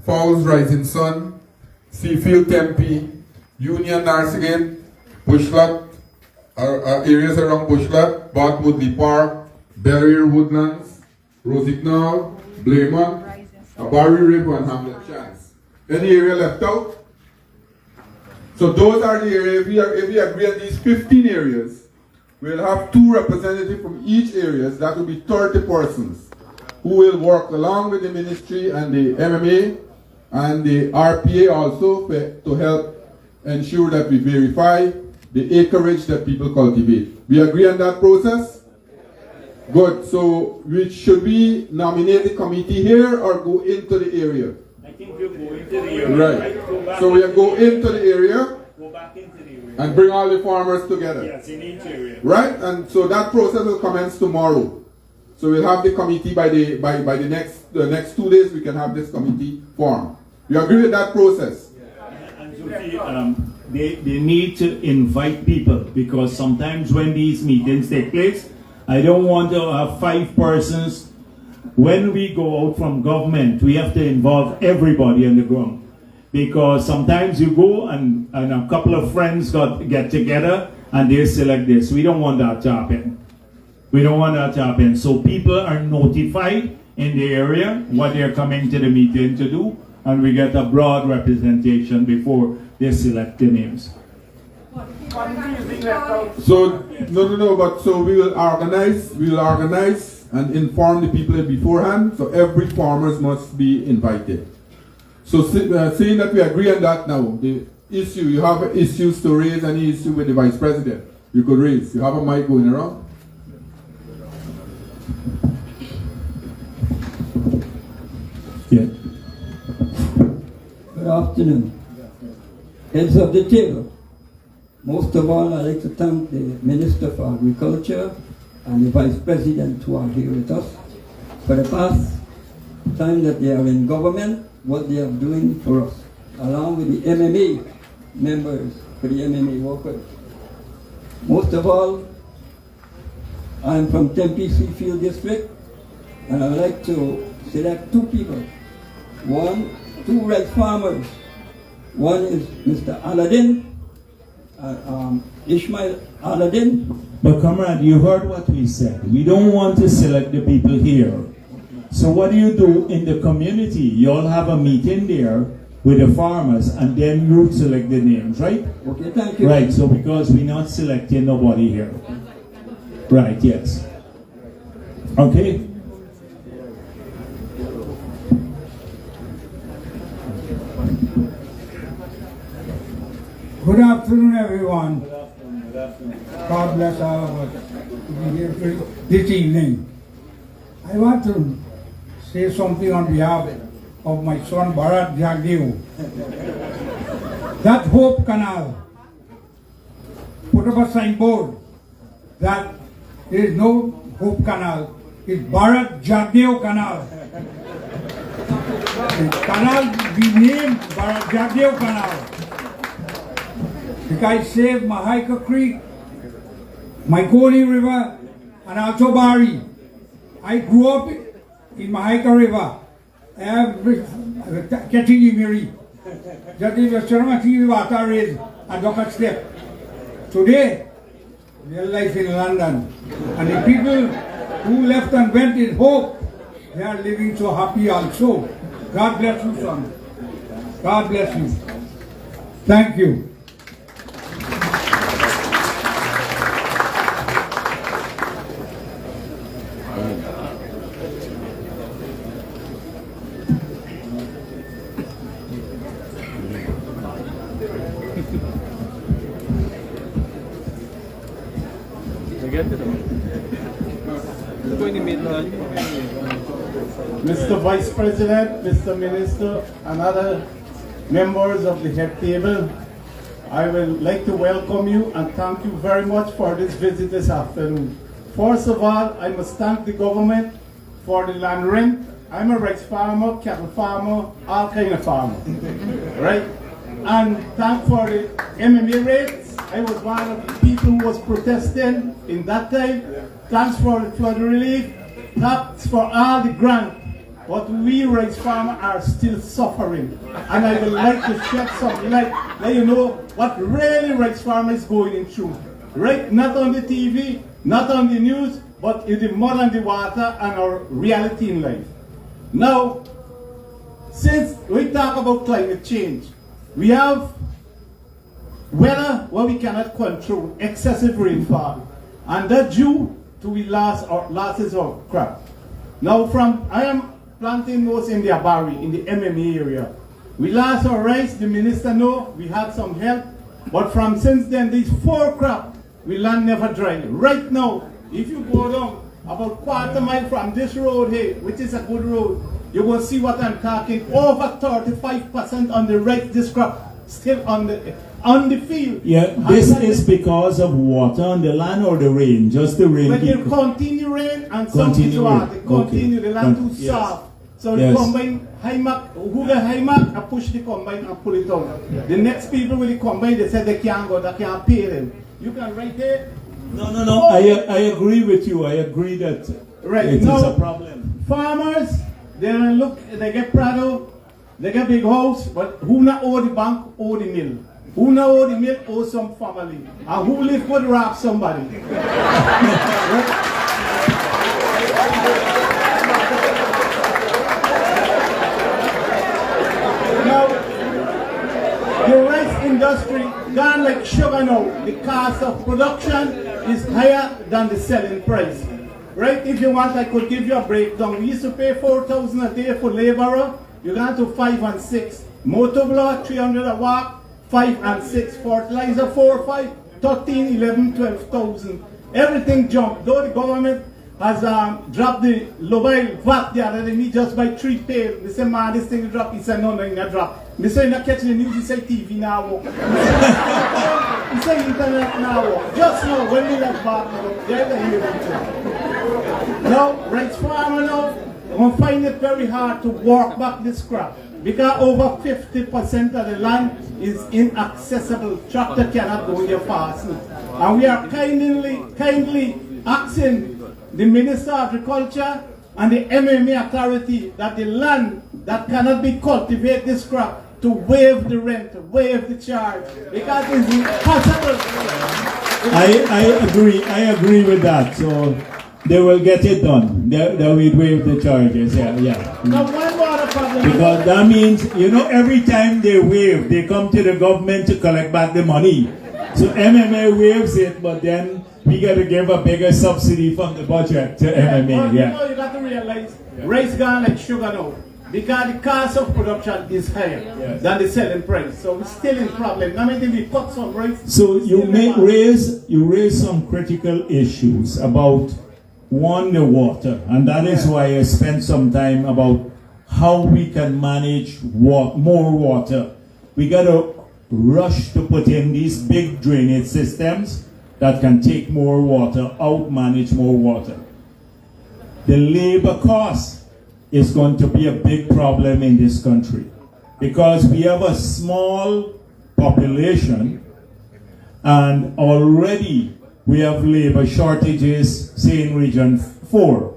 Falls Rising Sun, Seafield Tempe, Union Narragansett, Bushlot, areas around Bushlot, Bath Woodley Park, Belrier Woodlands, Rosignol, Blaymont, Barry River, and Hamlet Chance. Any area left out? So those are the areas. If we agree on these 15 areas, we'll have 2 representatives from each area. That will be 30 persons who will work along with the ministry and the MMA and the RPA also to help ensure that we verify the acreage that people cultivate. We agree on that process? Good. So should we nominate the committee here or go into the area? I think we'll go into the area. Right. So we'll go into the area. Go back into the area. And bring all the farmers together. Yes, in each area. Right? And so that process will commence tomorrow. So we'll have the committee by the next 2 days. We can have this committee formed. You agree with that process? And Sophie, they need to invite people, because sometimes when these meetings take place, I don't want to have 5 persons. When we go out from government, we have to involve everybody on the ground. Because sometimes you go and a couple of friends get together and they select this. We don't want that to happen. We don't want that to happen. So people are notified in the area what they're coming to the meeting to do, and we get a broad representation before they select the names. So but so we will organize and inform the people beforehand. So every farmers must be invited. So saying that we agree on that now, the issue, you have issues to raise, any issue with the Vice President, you could raise. You have a mic going around. Yeah. Good afternoon. Heads of the table. Most of all, I'd like to thank the Minister for Agriculture and the Vice President who are here with us for the past time that they are in government, what they are doing for us, along with the MMA members, for the MMA workers. Most of all, I'm from Tempe Seafield District, and I would like to select 2 people. 2 rice farmers. One is Mr. Aladdin, Ishmael Aladdin. But comrade, you heard what we said. We don't want to select the people here. So what do you do in the community? You all have a meeting there with the farmers, and then you select the names, right? Okay, thank you. Right, so because we're not selecting nobody here. Right, yes. Okay. Good afternoon, everyone. Good afternoon. God bless all of us to be here this evening. I want to say something on behalf of my son Bharat Jagdeo. That Hope Canal, put up a signboard that there is no Hope Canal, it's Bharat Jagdeo Canal. The canal be named Bharat Jagdeo Canal. The guy saved Mahaika Creek, Myconi River, and also Bari. I grew up in Mahaika River. I have catching Miri. Just in the water raised a docket step. Today, real life in London. And the people who left and went in hope, they are living so happy also. God bless you, son. God bless you. Thank you. Mr. Vice President, Mr. Minister, and other members of the head table, I would like to welcome you and thank you very much for this visit this afternoon. First of all, I must thank the government for the land rent. I'm a rice farmer, cattle farmer, all kind of farmer, right? And thank for the MMA rates I was one of the people who was protesting in that time. Thanks for the flood relief. Thanks for all the grant. But we rice farmers are still suffering. And I would like to shed some light, let you know what really rice farmers is going through. Right, not on the TV, not on the news, but in the mud and the water and our reality in life. Now, since we talk about climate change, we have weather where we cannot control, excessive rainfall, and that due to we losses of crop. Now, I am planting most in the Abari, in the MMA area. We lost our rice, the minister know, we had some help, but from since then, these 4 crops, we land never dry. Right now, if you go down about quarter mile from this road here, which is a good road, you will see what I'm talking. Over 35% on the right, this crop still on the field. Yeah, this is because of water on the land or the rain, just the rain. But you continue rain and some is water. Continue, the land too soft. So the combine, who the I push the combine and pull it out. The next people with the combine, they said they can't go, they can't pay them. You can write there. No. I agree with you. I agree that it is a problem. Farmers, they get Prado, they get big house, but who not owe the bank, owe the mill. Who not owe the mill, owe some family. And who live could rob somebody. Now, the rice industry gone like sugar now. The cost of production is higher than the selling price. Right? If you want, I could give you a breakdown. We used to pay $4,000 a day for laborer. You got to 5 and 6. Motor blower, 300 a walk, 5 and 6. Fertilizer, 4, 5, 13, 11, 12,000. Everything jumped. Though the government has dropped the mobile VAT the other day, me just buy 3 pails. They say, man, this thing drop. He said, no, it not drop. Me say, you're not catching the news. He say, TV now. He say, internet now. Just now, when we left back, they're here. Now, rice farmer now, I'm going to find it very hard to walk back this crop because over 50% of the land is inaccessible. Tractor cannot go there fast now. And we are kindly asking the Minister of Agriculture and the MMA Authority that the land that cannot be cultivated this crop to waive the rent, waive the charge, because it's impossible. I agree with that. So they will get it done. They will waive the charges. Yeah. Now, one more problem. Because that means, every time they waive, they come to the government to collect back the money. So MMA waives it, but then we got to give a bigger subsidy from the budget to MMA. Well, you got to realize, rice gone like sugar now. Because the cost of production is higher than the selling price. So we're still in problem. I mean, we cut some rice. So you raise some critical issues about the water, and that is why I spent some time about how we can manage more water. We got to rush to put in these big drainage systems that can take more water out, manage more water. The labor cost is going to be a big problem in this country because we have a small population and already we have labor shortages, say in Region 4.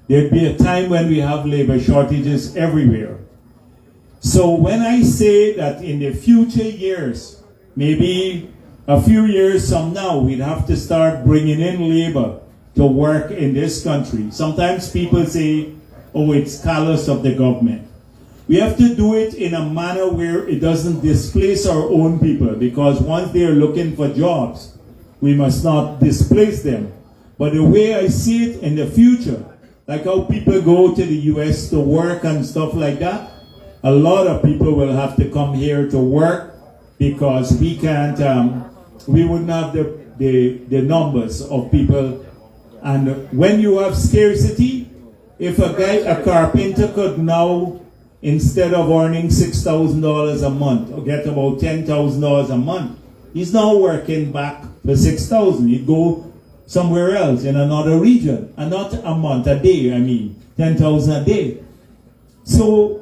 There'd be a time when we have labor shortages everywhere. So when I say that in the future years, maybe a few years from now, we'd have to start bringing in labor to work in this country. Sometimes people say, oh, it's callous of the government. We have to do it in a manner where it doesn't displace our own people, because once they're looking for jobs, we must not displace them. But the way I see it in the future, like how people go to the US to work and stuff like that, a lot of people will have to come here to work because we can't, we wouldn't have the numbers of people. And when you have scarcity, if a carpenter could now, instead of earning $6,000 a month, or get about $10,000 a month, he's now working back for $6,000. He'd go somewhere else in another region, and not a month, a day, I mean, $10,000 a day. So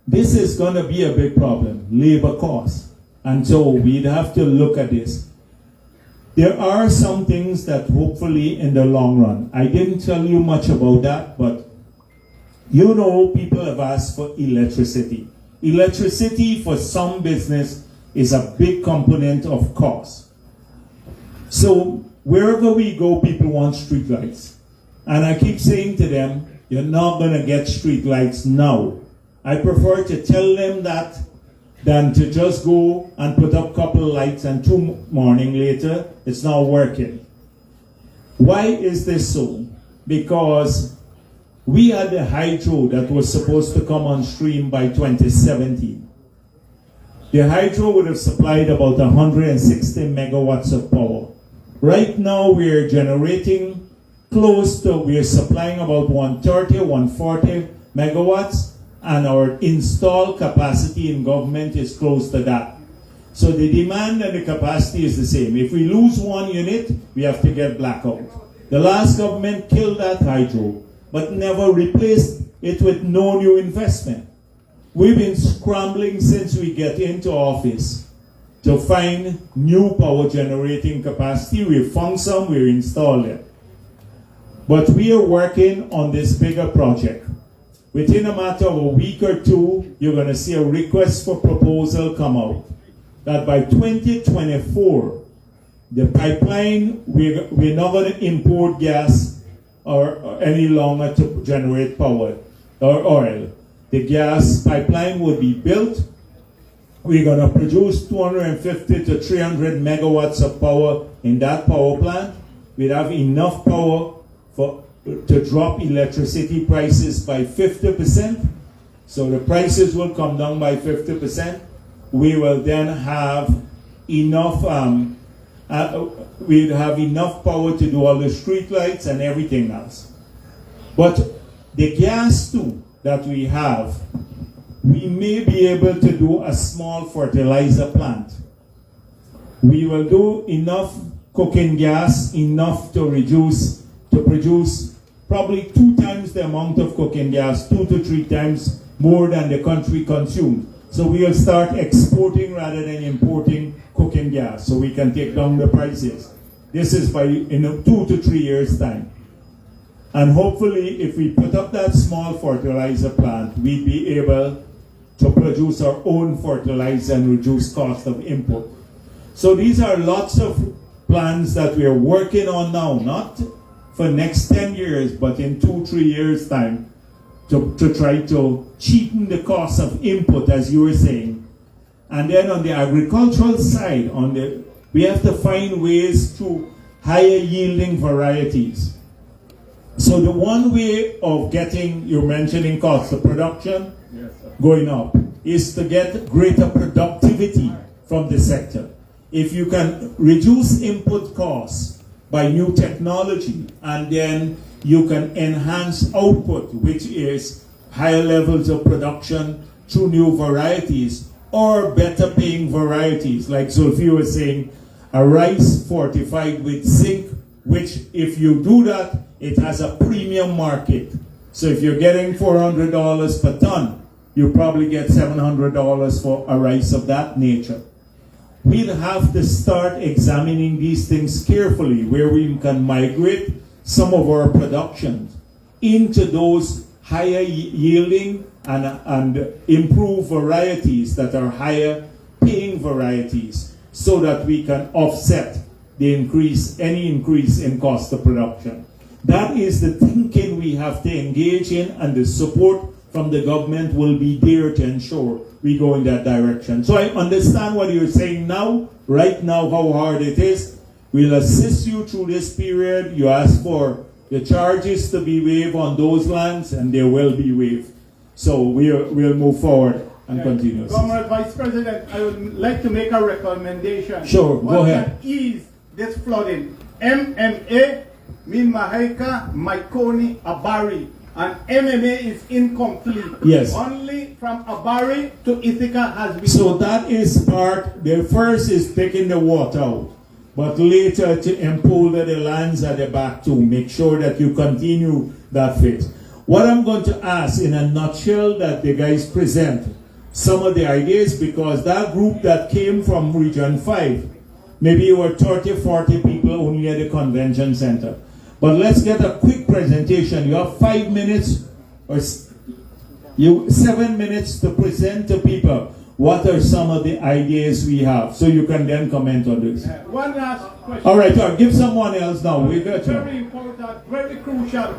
this is going to be a big problem, labor costs. And so we'd have to look at this. There are some things that hopefully in the long run, I didn't tell you much about that, but you know people have asked for electricity. Electricity for some business is a big component of cost. So wherever we go, people want street lights. And I keep saying to them, you're not going to get street lights now. I prefer to tell them that than to just go and put up a couple of lights and 2 morning later, it's not working. Why is this so? Because we had the hydro that was supposed to come on stream by 2017. The hydro would have supplied about 160 megawatts of power. Right now we're generating we're supplying about 130, 140 megawatts, and our installed capacity in government is close to that. So the demand and the capacity is the same. If we lose 1 unit, we have to get blackout. The last government killed that hydro, but never replaced it with no new investment. We've been scrambling since we get into office to find new power generating capacity. We found some, we're installing. But we are working on this bigger project. Within a matter of a week or 2, you're going to see a request for proposal come out. That by 2024, the pipeline, we're not going to import gas or any longer to generate power or oil. The gas pipeline will be built. We're going to produce 250 to 300 megawatts of power in that power plant. We'd have enough power to drop electricity prices by 50%. So the prices will come down by 50%. We will then have enough, we'll have enough power to do all the street lights and everything else. But the gas too that we have, we may be able to do a small fertilizer plant. We will do enough cooking gas, enough to produce probably 2 times the amount of cooking gas, 2 to 3 times more than the country consumed. So we will start exporting rather than importing cooking gas, so we can take down the prices. This is in 2 to 3 years' time. And hopefully, if we put up that small fertilizer plant, we'd be able to produce our own fertilizer and reduce cost of import. So these are lots of plans that we are working on now, not for next 10 years, but in 2-3 years' time, to try to cheapen the cost of input, as you were saying. And then on the agricultural side, we have to find ways to higher yielding varieties. So the one way of getting, you're mentioning cost of production going up, is to get greater productivity from the sector. If you can reduce input costs by new technology, and then you can enhance output, which is higher levels of production through new varieties or better paying varieties, like Zulfi was saying, a rice fortified with zinc, which if you do that, it has a premium market. So if you're getting $400 per ton, you probably get $700 for a rice of that nature. We'll have to start examining these things carefully, where we can migrate some of our production into those higher yielding and improved varieties that are higher paying varieties, so that we can offset the any increase in cost of production. That is the thinking we have to engage in, and the support from the government will be there to ensure we go in that direction. So I understand what you're saying now, right now, how hard it is. We'll assist you through this period. You ask for the charges to be waived on those lands, and they will be waived. So we'll move forward and continue. Comrade Vice President, I would like to make a recommendation. Sure, go ahead. What can ease this flooding? MMA, Min Mahaika, Maikoni, Abari. And MMA is incomplete. Yes. Only from Abari to Ithaca has been. So that is part, the first is taking the water out, but later to empower the lands at the back too. Make sure that you continue that phase. What I'm going to ask in a nutshell, that the guys present some of the ideas, because that group that came from Region 5 maybe you were 30, 40 people only at the convention center. But let's get a quick presentation. You have 5 minutes or 7 minutes to present to people what are some of the ideas we have, so you can then comment on this. One last question. All right, give someone else now. We got you. Very important, very crucial.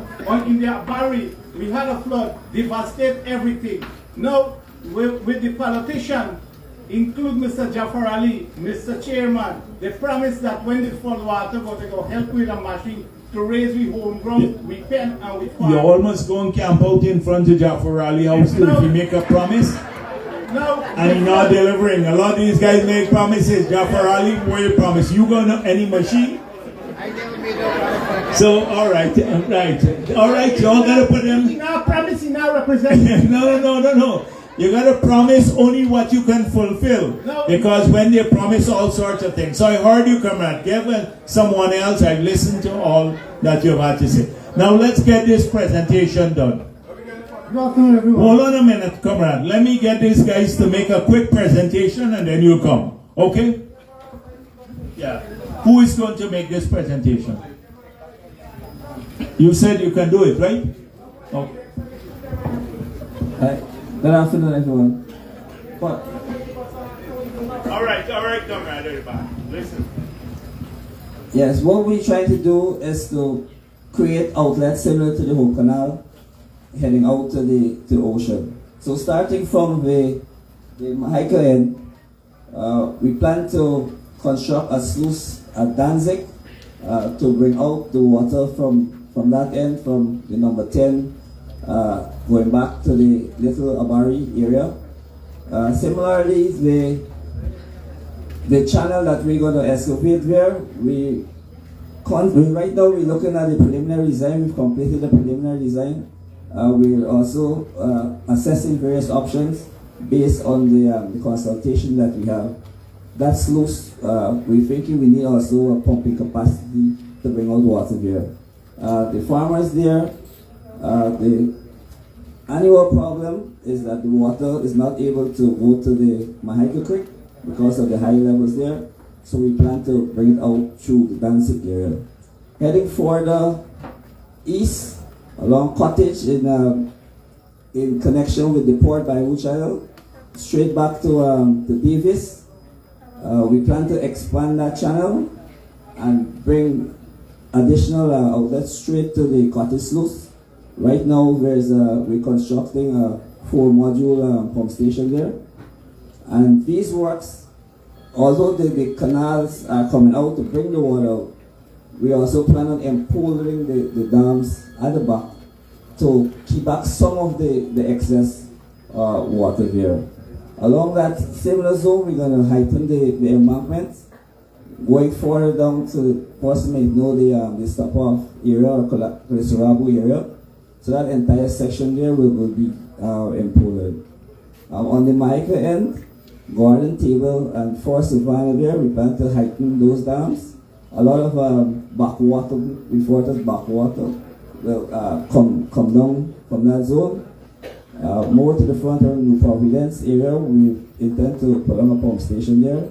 In the Barry, we had a flood, devastate everything. Now, with the politician, include Mr. Jafar Ali, Mr. Chairman, they promised that when the flood water goes, they go help with a machine to raise we home ground, we pen and we farm. You're almost going to camp out in front of Jafar Ali house too if you make a promise. No, And you're not delivering. A lot of these guys make promises. Jafar Ali, what you promise? You gonna any machine? So all right. All right, y'all gotta put them. now promise, now represent. No. You gotta promise only what you can fulfill. No. Because when they promise all sorts of things. So I heard you, comrade. Give someone else. I've listened to all that you've had to say. Now let's get this presentation done. Good afternoon, everyone. Hold on a minute, comrade. Let me get these guys to make a quick presentation and then you come. Okay? Yeah. Who is going to make this presentation? You said you can do it, right? Okay. Hi. Good afternoon, everyone. What? All right, comrade. Everybody. Listen. Yes, what we're trying to do is to create outlets similar to the Hope Canal, heading out to the ocean. So starting from the Mahika end, we plan to construct a sluice at Danzig to bring out the water from that end, from the number 10, going back to the Little Abari area. Similarly, the channel that we're going to excavate there, right now we're looking at the preliminary design. We've completed the preliminary design. We're also assessing various options based on the consultation that we have. That sluice, we're thinking we need also a pumping capacity to bring out water there. The farmers there, the annual problem is that the water is not able to go to the Mahika Creek because of the high levels there. So we plan to bring it out through the Danzig area. Heading further east, along Cottage in connection with the port by Wuchile, straight back to Davis. We plan to expand that channel and bring additional outlets straight to the Cottage sluice. Right now, we're constructing a 4-module pump station there. And these works, although the canals are coming out to bring the water out, we also plan on empowering the dams at the back to keep back some of the excess water there. Along that similar zone, we're going to heighten the embankment, going further down to possibly the stop-off area or Kalisarabu area. So that entire section there will be empowered. On the Mahika end, Garden Table and Fort Savannah there, we plan to heighten those dams. A lot of backwater, referred as backwater, will come down from that zone. More to the front of New Providence area, we intend to put on a pump station there.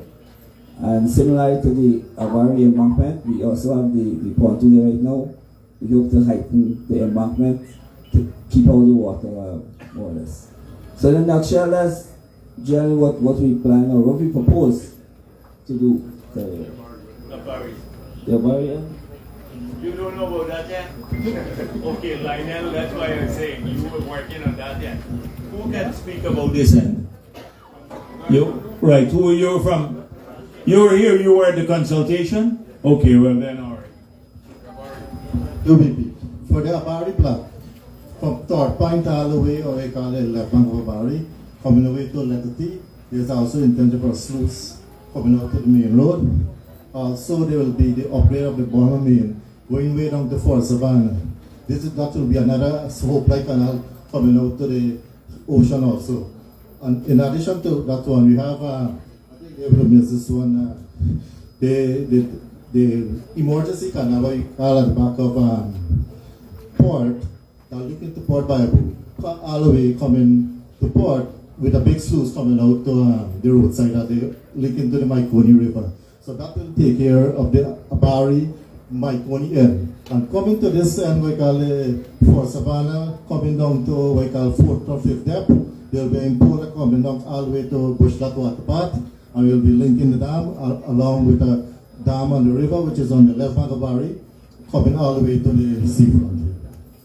And similar to the Avari embankment, we also have the pontoon there right now. We hope to heighten the embankment to keep all the water more or less. So in a nutshell, that's generally what we plan or what we propose to do. The Avari. You don't know about that yet? Okay, Lionel, that's why I'm saying you were working on that yet. Who can speak about this end? You? Right, who are you from? You were here, you were at the consultation? Okay, well then, all right. UBP. For the Abari block, from Third Point all the way, or we call it left bank of Abari, coming away to Letter T, there's also intended for sluice coming out to the main road. Also, there will be the upgrade of the Burma main going way down to Fort Savannah. That will be another slope-like canal coming out to the ocean also. And in addition to that one, we have, I think they will miss this one, the emergency canal all at the back of port, now looking to Port Bible, all the way coming to port with a big sluice coming out to the roadside at the link into the Maikoni River. So that will take care of the Abari Maikoni end. And coming to this end, we call Fort Savannah, coming down to we call 4th or 5th depth, there will be Impola coming down all the way to Bushlat Water Path, and we'll be linking the dam along with the dam on the river, which is on the left bank of Abari, coming all the way to the seafront.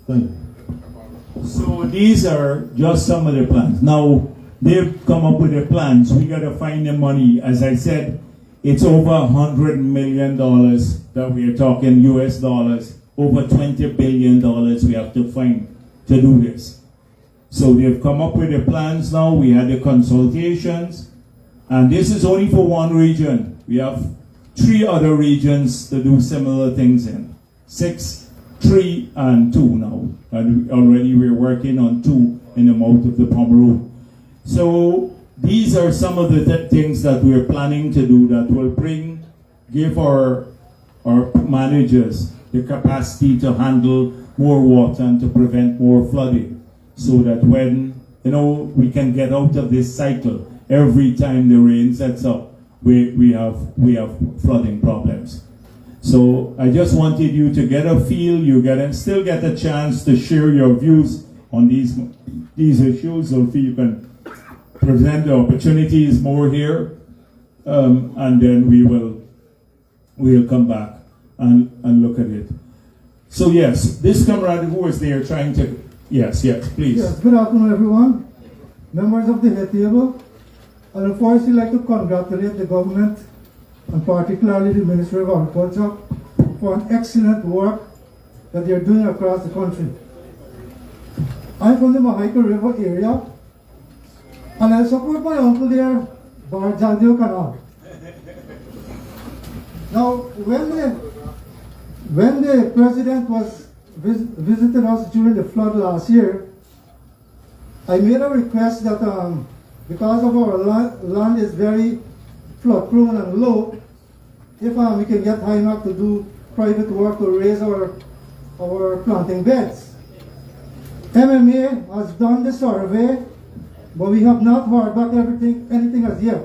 Thank you. So these are just some of the plans. Now, they've come up with the plans. We got to find the money. As I said, it's over $100 million that we are talking US dollars. Over $20 billion we have to find to do this. So they've come up with the plans now. We had the consultations. And this is only for one region. We have 3 other regions to do similar things in. 6, 3, and 2 now. And already we're working on 2 in the mouth of the Pomeroon. So these are some of the things that we're planning to do that will give our managers the capacity to handle more water and to prevent more flooding, so that when we can get out of this cycle every time the rain sets up, we have flooding problems. So I just wanted you to get a feel. You still get a chance to share your views on these issues, so if you can present the opportunities more here, and then we'll come back and look at it. So yes, this comrade who was there trying to, yes, please. Yes, good afternoon everyone, members of the head table. I would first like to congratulate the government and particularly the Ministry of Agriculture for an excellent work that they are doing across the country. I'm from the Mahaika River area, and I support my uncle there, Jagdeo Canal. Now, when the president was visiting us during the flood last year, I made a request that because of our land is very flood prone and low, if we can get high enough to do private work to raise our planting beds. MMA has done the survey, but we have not heard back anything as yet.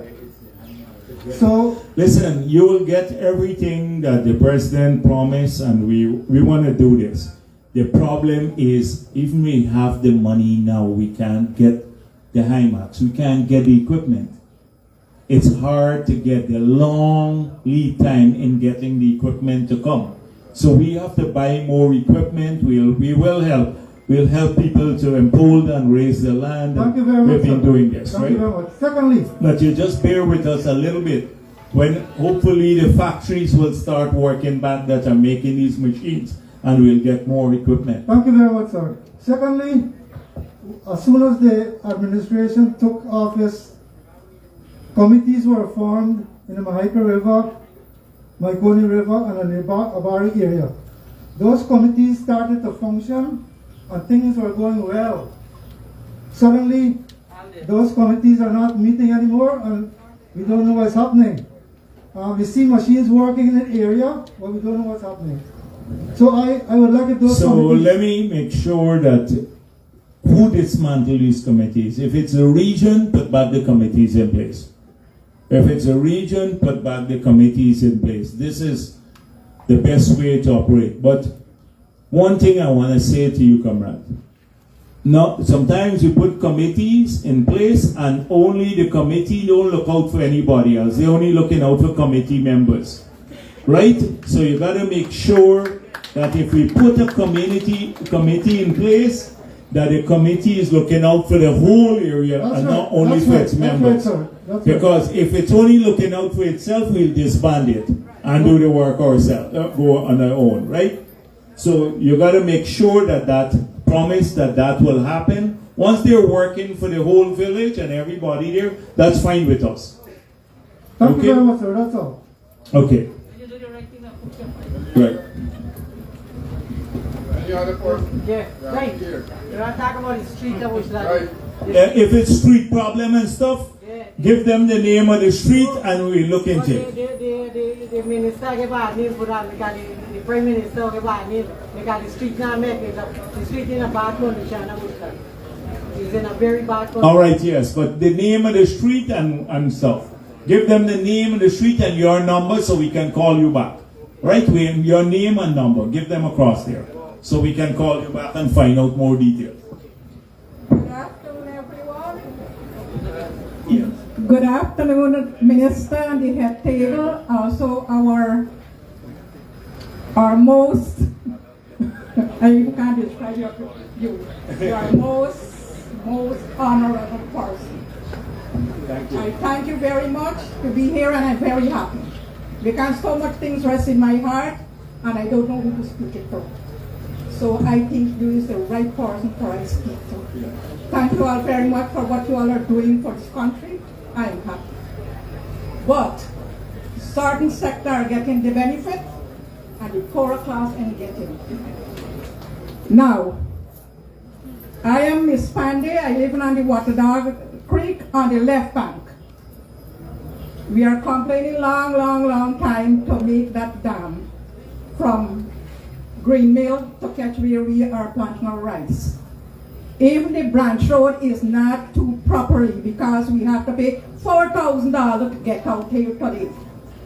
So listen, you will get everything that the president promised, and we want to do this. The problem is, even we have the money now, we can't get the HIMAX, we can't get the equipment. It's hard to get the long lead time in getting the equipment to come. So we have to buy more equipment. We will help. We'll help people to impound and raise the land. Thank you very much. We've been doing this, Thank right? you very much. Secondly, but you just bear with us a little bit. When hopefully the factories will start working back that are making these machines, and we'll get more equipment. Thank you very much, sir. Secondly, as soon as the administration took office, committees were formed in the Mahaika River, Maikoni River, and the Abari area. Those committees started to function, and things were going well. Suddenly, those committees are not meeting anymore, and we don't know what's happening. We see machines working in the area, but we don't know what's happening. So I would like if those committees... let me make sure that who dismantle these committees. If it's a region, put back the committees in place. If it's a region, put back the committees in place. This is the best way to operate. But one thing I want to say to you, comrade. No, sometimes you put committees in place and only the committee don't look out for anybody else. They're only looking out for committee members. Right? So you got to make sure that if we put a committee in place, that the committee is looking out for the whole area and not only for its members. Because if it's only looking out for itself, we'll disband it and do the work ourselves, go on our own, right? So you got to make sure that promise that will happen. Once they're working for the whole village and everybody there, that's fine with us. Thank you very much, sir. That's all. Okay. Right. Any other person? Yeah, right. You're not talking about the street that was like... Right. If it's street problem and stuff, give them the name of the street and we look into it. The minister gave a name for that, because the prime minister gave a name, because the street not making the street in a bad condition. It's in a very bad condition. All right, yes, but the name of the street and stuff. Give them the name and the street and your number so we can call you back. Right, Wayne? Your name and number. Give them across there so we can call you back and find out more details. Good afternoon, everyone. Yes. Good afternoon, Minister and the head table. Also, our most, I can't describe you. You are most honorable person. Thank you. I thank you very much to be here, and I'm very happy because so much things rest in my heart, and I don't know who to speak it to. So I think you is the right person for I speak to. Thank you all very much for what you all are doing for this country. I am happy. But certain sectors are getting the benefit, and the poorer class ain't getting it. Now, I am Miss Pandey. I live on the Waterdog Creek on the left bank. We are complaining long time to make that dam from Green Mill to catch where we are planting our rice. Even the branch road is not too properly because we have to pay $4,000 to get out here today.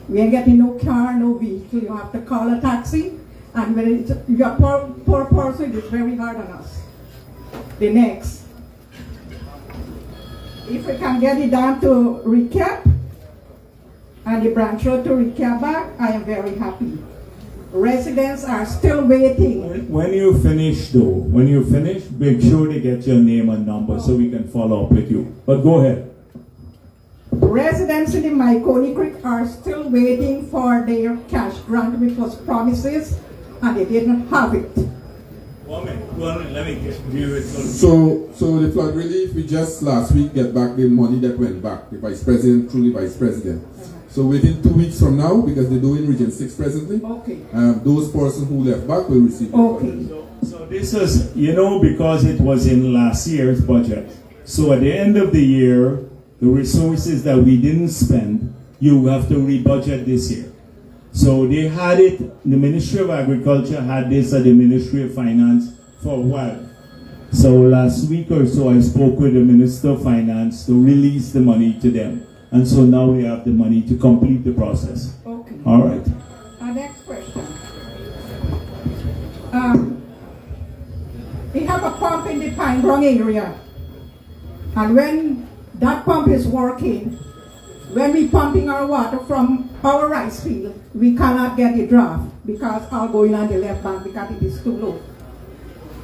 We ain't getting no car, no vehicle. You have to call a taxi, and when you're a poor person, it's very hard on us. The next, if we can get the dam to recap and the branch road to recap back, I am very happy. Residents are still waiting. When you finish though, make sure they get your name and number so we can follow up with you. But go ahead. Residents in the Myconi Creek are still waiting for their cash grant, which was promises, and they didn't have it. 1 minute, let me give it. So the flood relief, we just last week get back the money that went back. The Vice President, truly Vice President. So within 2 weeks from now, because they're doing Region 6 presently, Okay. those persons who left back will receive Okay. So this was, because it was in last year's budget. So at the end of the year, the resources that we didn't spend, you have to rebudget this year. So they had it, the Ministry of Agriculture had this at the Ministry of Finance for a while. So last week or so I spoke with the Minister of Finance to release the money to them. And so now they have the money to complete the process. Okay. All right. Our next question. We have a pump in the Pine Grong area. And when that pump is working, when we pumping our water from our rice field, we cannot get a draft because all going on the left bank because it is too low.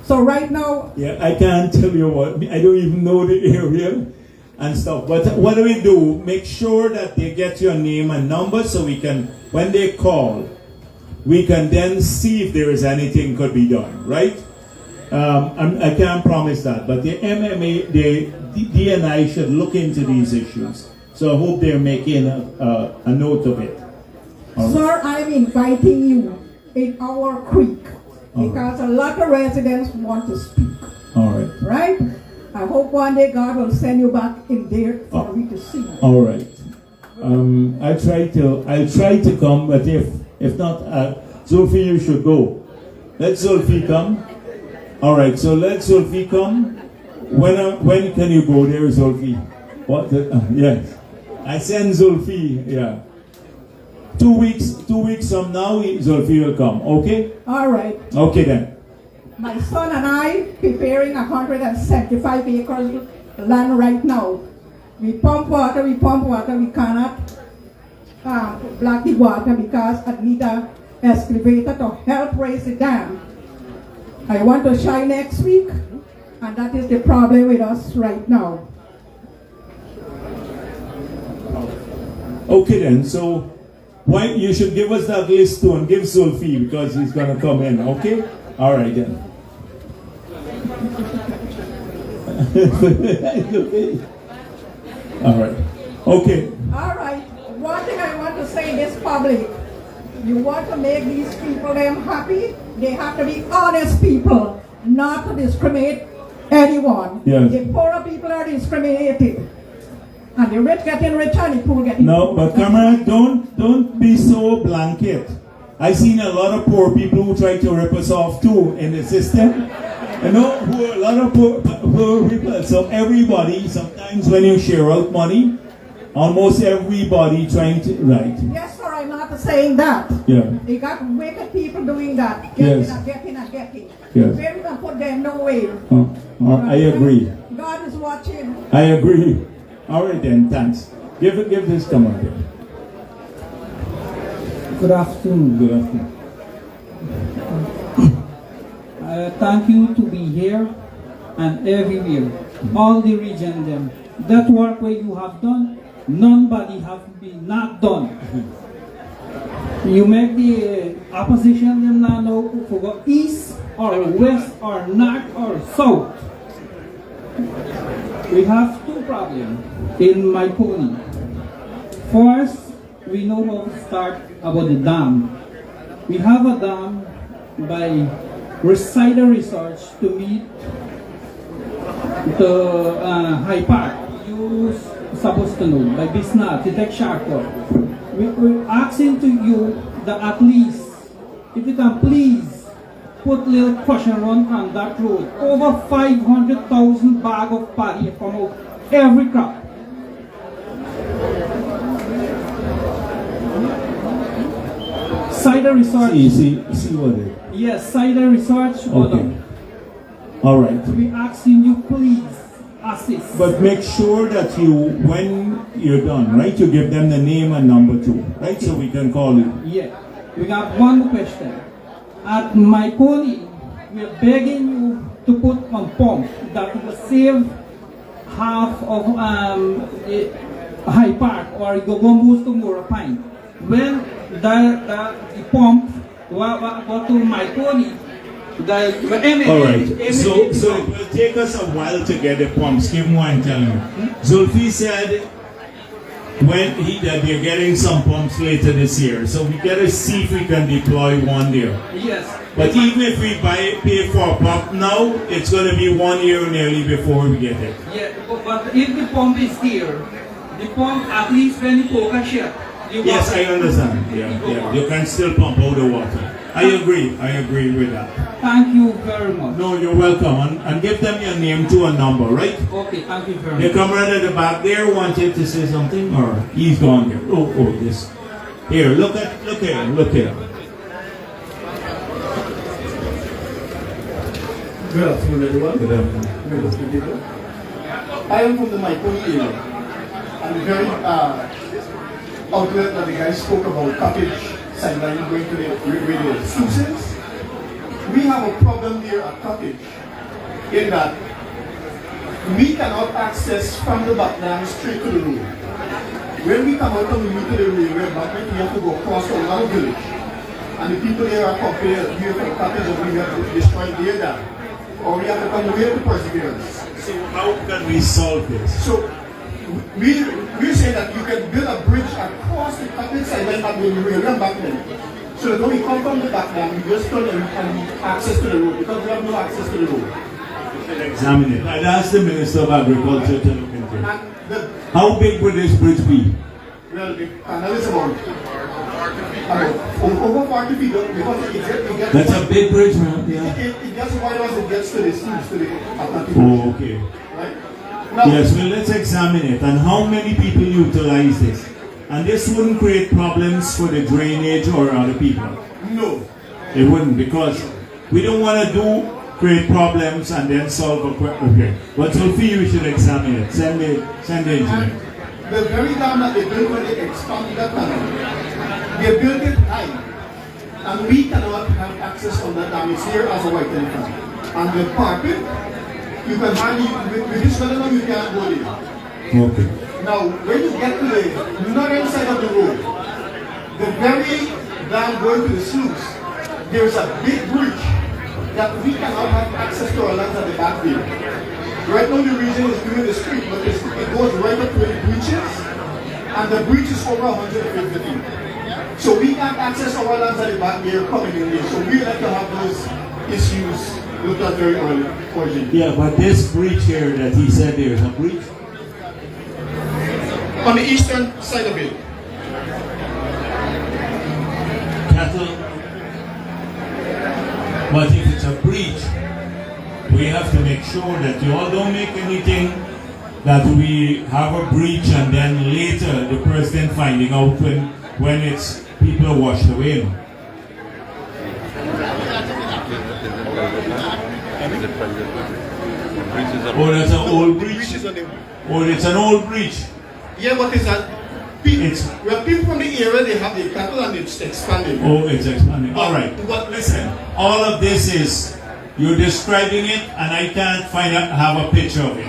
So right now... Yeah, I can't tell you what, I don't even know the area and stuff. But what do we do? Make sure that they get your name and number so we can, when they call, we can then see if there is anything could be done, right? I can't promise that, but the MMA, the DNI should look into these issues. So I hope they're making a note of it. Sir, I'm inviting you in our creek because a lot of residents want to speak. All right. Right? I hope one day God will send you back in there for me to see. All right. I'll try to come, but if not, Zulfi, you should go. Let Zulfi come. All right. So let Zulfi come. When can you go there, Zulfi? What? Yes. I send Zulfi. Yeah. 2 weeks. 2 weeks from now, Zulfi will come. Okay. All right. Okay then. My son and I preparing 175 acres land right now. We pump water, we cannot block the water because I need an excavator to help raise the dam. I want to shine next week, and that is the problem with us right now. Okay then, so why you should give us that list too and give Zulfi because he's gonna come in, okay? All right then. Okay. All right. Okay. All right. One thing I want to say in this public, you want to make these people them happy, they have to be honest people, not to discriminate anyone. Yes. The poorer people are discriminated. And the rich getting richer and the poor getting No, poorer. but comrade, don't be so blanket. I've seen a lot of poor people who try to rip us off too in the system. You know, a lot of poor people. So everybody, sometimes when you share out money, almost everybody trying to, right? Yes, sir, I'm not saying that. Yeah. You got wicked people doing that. Yes. Getting. Yes. Where you can put them nowhere. I agree. God is watching. I agree. All right then, thanks. Give this come on there. Good afternoon. Good afternoon. Thank you to be here and everywhere. All the region them. That work where you have done, nobody have been not done. You make the opposition them now know for go east or west or north or south. We have two problems in my pony. First, we know how to start about the dam. We have a dam by Recider Research to meet the High Park. You supposed to know by Bisnat, to take shortcut. We're asking to you that at least, if you can please put little caution run on that road. Over 500,000 bag of paddy from out every crop. Cider research. See what it is. Yes, cider research. Okay. All right. We asking you please assist. But make sure that you, when you're done, right, you give them the name and number too, right, so we can call you. Yeah. We got one question. At my pony, we're begging you to put on pump that will save half of High Park or you go move to Mura Pine. When the pump go to my pony, All right, so it will take us a while to get the pumps. Give me one telling you. Zulfi said that they're getting some pumps later this year, so we gotta see if we can deploy one there. Yes. But even if we pay for a pump now, it's gonna be 1 year nearly before we get it. Yeah, but if the pump is here, the pump at least when you poke a ship. Yes, I understand. Yeah. You can still pump out the water. I agree with that. Thank you very much. No, you're welcome. And give them your name to a number, right? Okay, thank you very much. The comrade at the back there wanted to say something, or he's gone there. Oh, this. Here, look here. Good afternoon, everyone. Good afternoon. I am from the Maipuni area. I'm very outlet that the guys spoke about cottage sideline going to the sluices. We have a problem here at cottage in that we cannot access from the backland straight to the road. When we come out from the road to the railway embankment, we have to go across a long village. And the people there are complaining that here from cottage and we have to destroy their dam. Or we have to come here to Perseverance. So how can we solve this? So we're saying that you can build a bridge across the cottage sideline at the railway embankment. So that when we come from the backland, we just turn and access to the road because we have no access to the road. Examine it. I'd ask the Minister of Agriculture to look into it. How big would this bridge be? Well, the canal is about over 40 feet because it gets That's a big bridge, man. Yeah. It gets wide as it gets to the seas, to the Atlantic. Oh, okay. Right? Now, yes, well, let's examine it. And how many people utilize this? And this wouldn't create problems for the drainage or other people? No. It wouldn't, because we don't want to create problems and then solve a question. Okay. But so for you, we should examine it. Send the engineer. The very dam that they built when they expanded that canal, they built it high. And we cannot have access on that dam. It's here as a white elephant. And the carpet, you can hardly, with this weather, you can't go there. Okay. Now, when you get to the northern side of the road, the very dam going to the sluice, there is a big bridge that we cannot have access to our lands at the back there. Right now the region is doing the street, but it goes right up to the breaches, and the breach is over 150 feet. So we can't access our lands at the back there coming in there. So we like to have those issues looked at very early. Yeah, but this breach here that he said there's a breach? On the eastern side of it. Cattle. But if it's a breach, we have to make sure that you all don't make anything that we have a breach and then later the president finding out when it's people are washed away. Oh, that's an old breach. Oh, it's an old breach. Yeah, what is that? Well, people from the area, they have the cattle and it's expanding. Oh, it's expanding. All right. But listen, all of this is, you're describing it and I can't have a picture of it.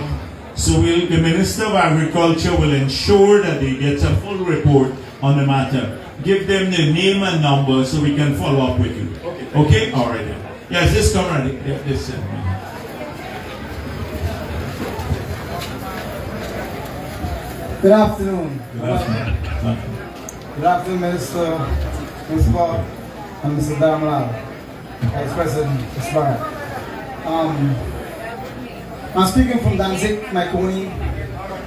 So the Minister of Agriculture will ensure that they get a full report on the matter. Give them the name and number so we can follow up with you. Okay? All right then. Yes, this comrade. This. Good afternoon. Good afternoon. Good afternoon, Minister Scott and Mr. Daramlal, Vice President Isbarat. I'm speaking from Danzig, Maikoni,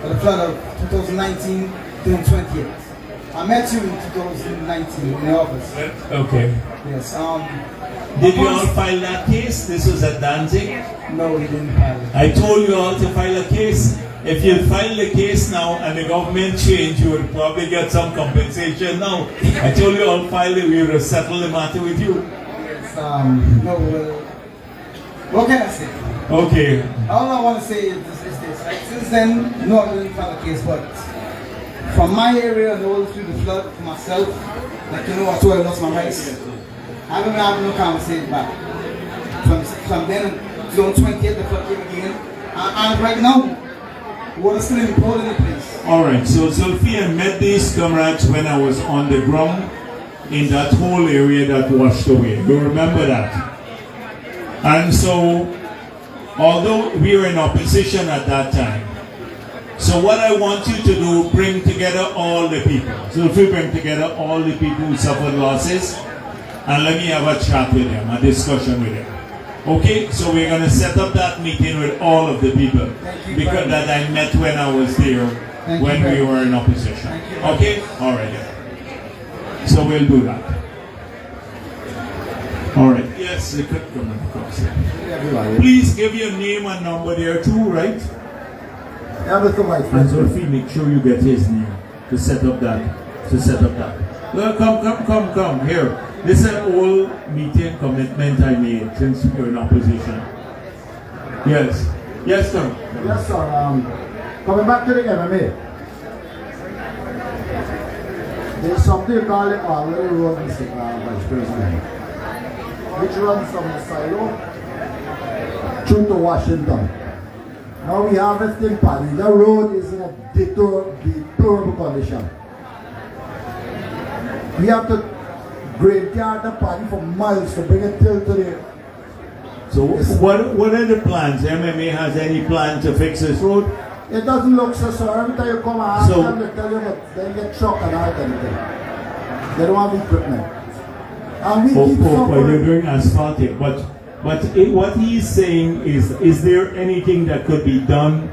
for the flood of 2019 to 28. I met you in 2019 in the office. Okay. Yes. Did you all file that case? This was at Danzig? No, we didn't file it. I told you all to file a case. If you file the case now and the government change, you would probably get some compensation now. I told you all file it, we would settle the matter with you. Yes, no, what can I say? Okay. All I want to say is this. Like, since then, no, I didn't file a case, but from my area and all through the flood, for myself, like, you know, I told I lost my rights. I don't have no conversation back. From then, 2028, the flood came again. And right now, water still in the place. Alright, so Zulfi, I met these comrades when I was on the ground in that whole area that washed away. You remember that? And so, although we were in opposition at that time, so what I want you to do, bring together all the people. Zulfi, bring together all the people who suffered losses, and let me have a chat with them, a discussion with them. Okay, so we're going to set up that meeting with all of the people because that I met when I was there when we were in opposition. Okay, all right. So we'll do that. All right. Yes, they could come across. Please give your name and number there too, right? And Zulfi, make sure you get his name to set up that. Well, come here. This is an old meeting commitment I made since we were in opposition. Yes. Yes, sir. Yes, sir. Coming back to the MMA. There's something called the Alway Road, Mr. Vice President, which runs from the silo through to Washington. Now we have it in Paddy. The road is in a deplorable condition. We have to graveyard the Paddy for miles to bring it till today. So what are the plans? MMA has any plan to fix this road? It doesn't look so, sir. Every time you come and ask them, they tell you that they get truck and all that. They don't have equipment. And we keep suffering. You're doing asphaltic, but what he's saying is there anything that could be done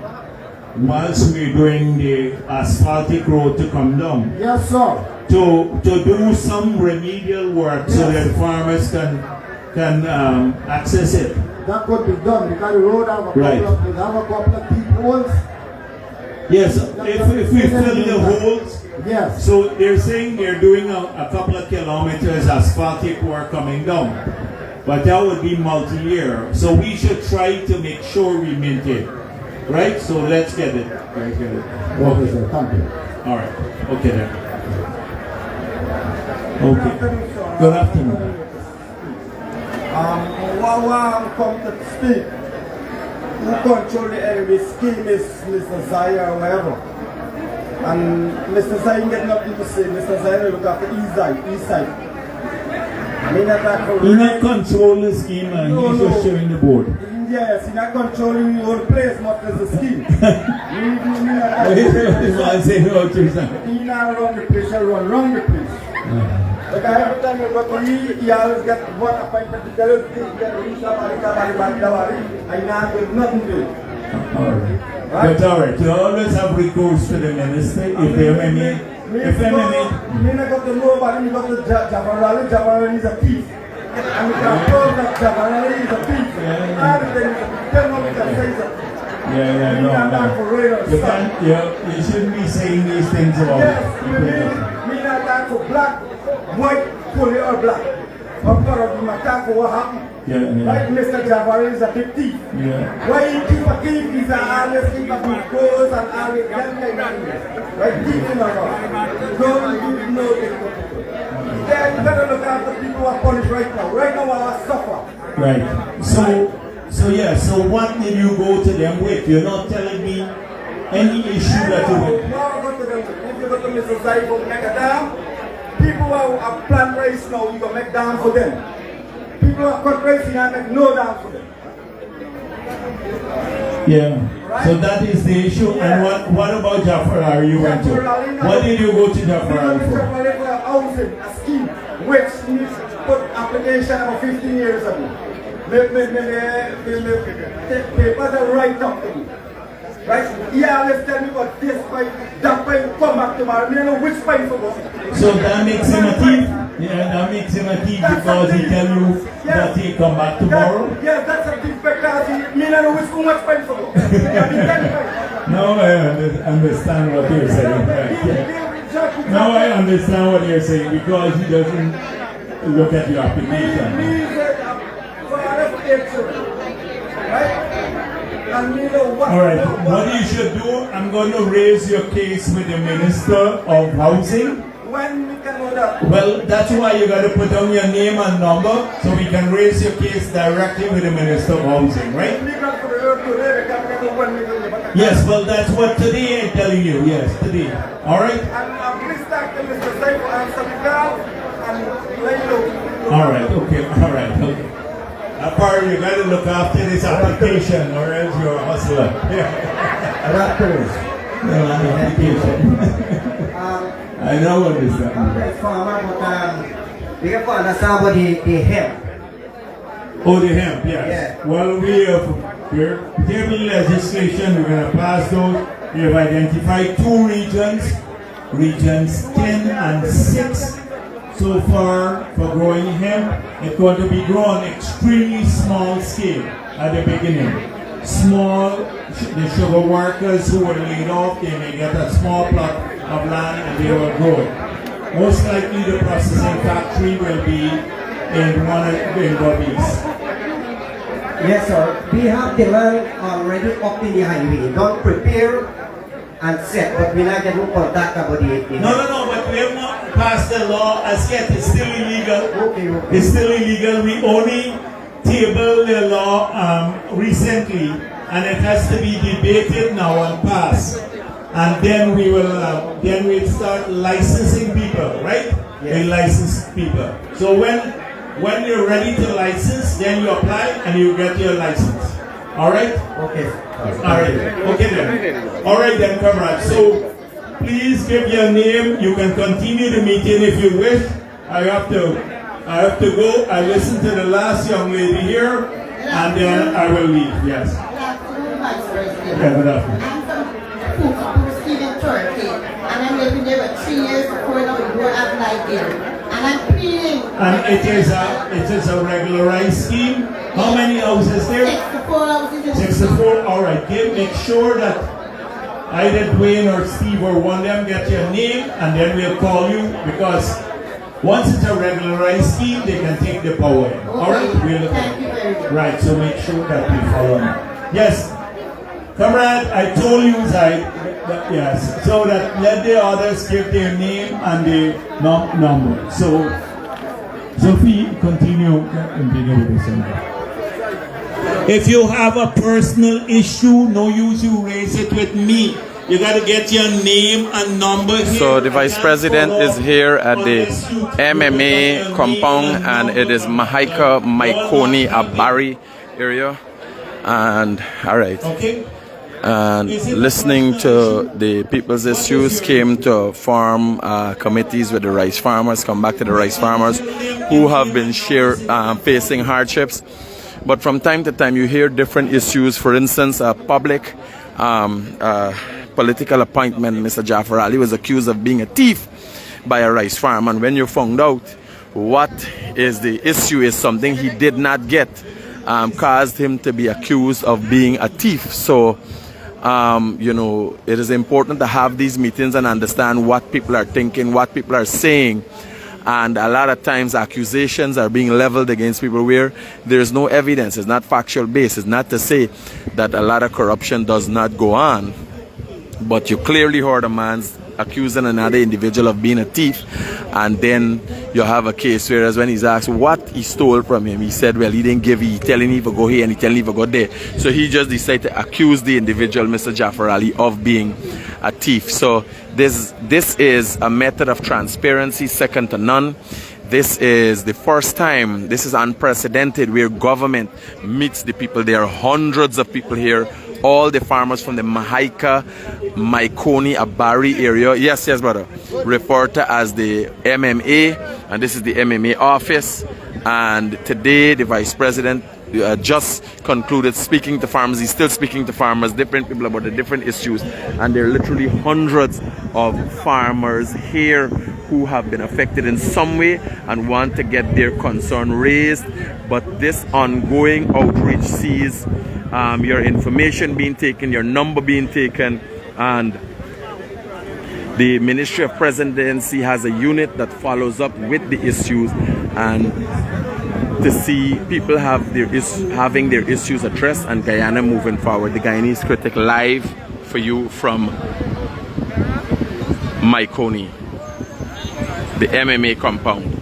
whilst we're doing the asphaltic road to come down? Yes, sir. To do some remedial work so that farmers can access it. That could be done because the road have a couple of deep holes. Yes, if we fill the holes. Yes. So they're saying they're doing a couple of kilometers asphaltic work coming down. But that would be multi-year. So we should try to make sure we maintain. Right? So let's get it. Okay, sir. Thank you. All right. Okay then. Okay. Good afternoon. While come to speak, who control the enemy scheme is Mr. Zaire or whatever. And Mr. Zaire get nothing to say. Mr. Zaire look after east side. He's not controlling the scheme, and he's just showing the board. Yes, he's not controlling the whole place, much as the scheme. He's not run the place, he'll run the place. Like every time you go to he always get one appointment to tell you this, get and not give nothing to it. Alright. But alright, you always have recourse to the minister if they MMA. Me not got to nobody, me got to Javarali. Javarali is a thief. And we can prove that Javarali is a thief. Everything is a thief. Tell me what we can say is a thief. Yeah, no. You shouldn't be saying these things about Yes, me not talk for black, white, fully or black. I'm going to talk for what happened. Like Mr. Jafari is a big thief. Why he keep a thief? He's always keep a good clothes and always get like thief in a row. Don't do no thing. Yeah, you better look after people who are punished right now. Right now, I suffer. Right. So what did you go to them with? You're not telling me any issue that you would. No, go to them. If you go to Mr. Zaibo, make a dam. People who are plant rice now, you can make dam for them. People who are cut rice, you can make no dam for them. Yeah. Right? So that is the issue. Yeah. And what about Jafar you went to? What did you go to Jafar for? Jafar for a housing, a scheme, which needs put application about 15 years ago. Take paper to write up to me. Right? Yeah, let's tell me about this pipe, that pipe, come back tomorrow. You know which pipe for us. So that makes him a thief? Yeah, that makes him a thief because he tell you that he come back tomorrow? Yes, that's a thief because he know which pipe for us. No, I understand what you're saying. Right? Now I understand what you're saying because he doesn't look at your application. Alright, what you should do, I'm going to raise your case with the Minister of Housing. When we can know that? Well, that's why you got to put down your name and number so we can raise your case directly with the Minister of Housing, right? Yes, well, that's what today I'm telling you. Yes, today. Alright? Alright, okay, alright, okay. Apart, you got to look after this application or else you're a hustler. I know what this is. We can understand about the hemp. Oh, the hemp, yes. Well, we're tabling legislation, we're going to pass those. We have identified 2 regions, regions 10 and 6. So far for growing hemp, it's going to be grown extremely small scale at the beginning. Small, the sugar workers who were laid off, they may get a small plot of land and they will grow it. Most likely the processing factory will be in one of the Bobbies. Yes, sir. We have the land already up in the highway. Don't prepare and set, but we like to do contact about the No, but we have not passed the law as yet. It's still illegal. Okay. It's still illegal. We only tabled the law recently, and it has to be debated now and passed. And then we'll start licensing people, right? Yes. We license people. So when you're ready to license, then you apply and you get your license. All right? Okay. All right. Okay then. All right then, comrades. So please give your name. You can continue the meeting if you wish. I have to go. I listen to the last young lady here, and then I will leave. Yes. Yeah, good afternoon. And I'm living there for 3 years before now you don't have light there. And I'm pleading. And it is a regularized scheme. How many houses there? 64 houses. 64. All right. Make sure that either Dwayne or Steve or one of them get your name, and then we'll call you because once it's a regularized scheme, they can take the power. Okay. All right. Thank you very much. Right. So make sure that we follow. Yes. Comrade, I told you that yes, so that let the others give their name and the number. So, Sophie, continue with this. If you have a personal issue, no use you raise it with me. You got to get your name and number here. So the Vice President is here at the MMA compound, and it is Mahaika Maikoni Abari area. And all right. Okay. And listening to the people's issues, came to form committees with the rice farmers, come back to the rice farmers who have been facing hardships. But from time to time you hear different issues. For instance, a public political appointment, Mr. Jafar Ali was accused of being a thief by a rice farm, and when you found out what is the issue is something he did not get caused him to be accused of being a thief. So, you know, it is important to have these meetings and understand what people are thinking, what people are saying. And a lot of times accusations are being leveled against people where there is no evidence. It's not factual based. It's not to say that a lot of corruption does not go on. But you clearly heard a man's accusing another individual of being a thief, and then you have a case whereas when he's asked what he stole from him, he said, well, he didn't give, he telling him to go here and he telling him to go there. So he just decided to accuse the individual, Mr. Jafar Ali, of being a thief. So this is a method of transparency second to none. This is the first time, this is unprecedented, where government meets the people. There are hundreds of people here, all the farmers from the Mahaika, Maikoni, Abari area. Yes, brother. Referred to as the MMA, and this is the MMA office. And today, the Vice President just concluded speaking to farmers. He's still speaking to farmers, different people about the different issues. And there are literally hundreds of farmers here who have been affected in some way and want to get their concern raised. But this ongoing outreach sees your information being taken, your number being taken, and the Ministry of Presidency has a unit that follows up with the issues and to see people having their issues addressed and Guyana moving forward. The Guyanese Critic live for you from Maikoni, the MMA compound.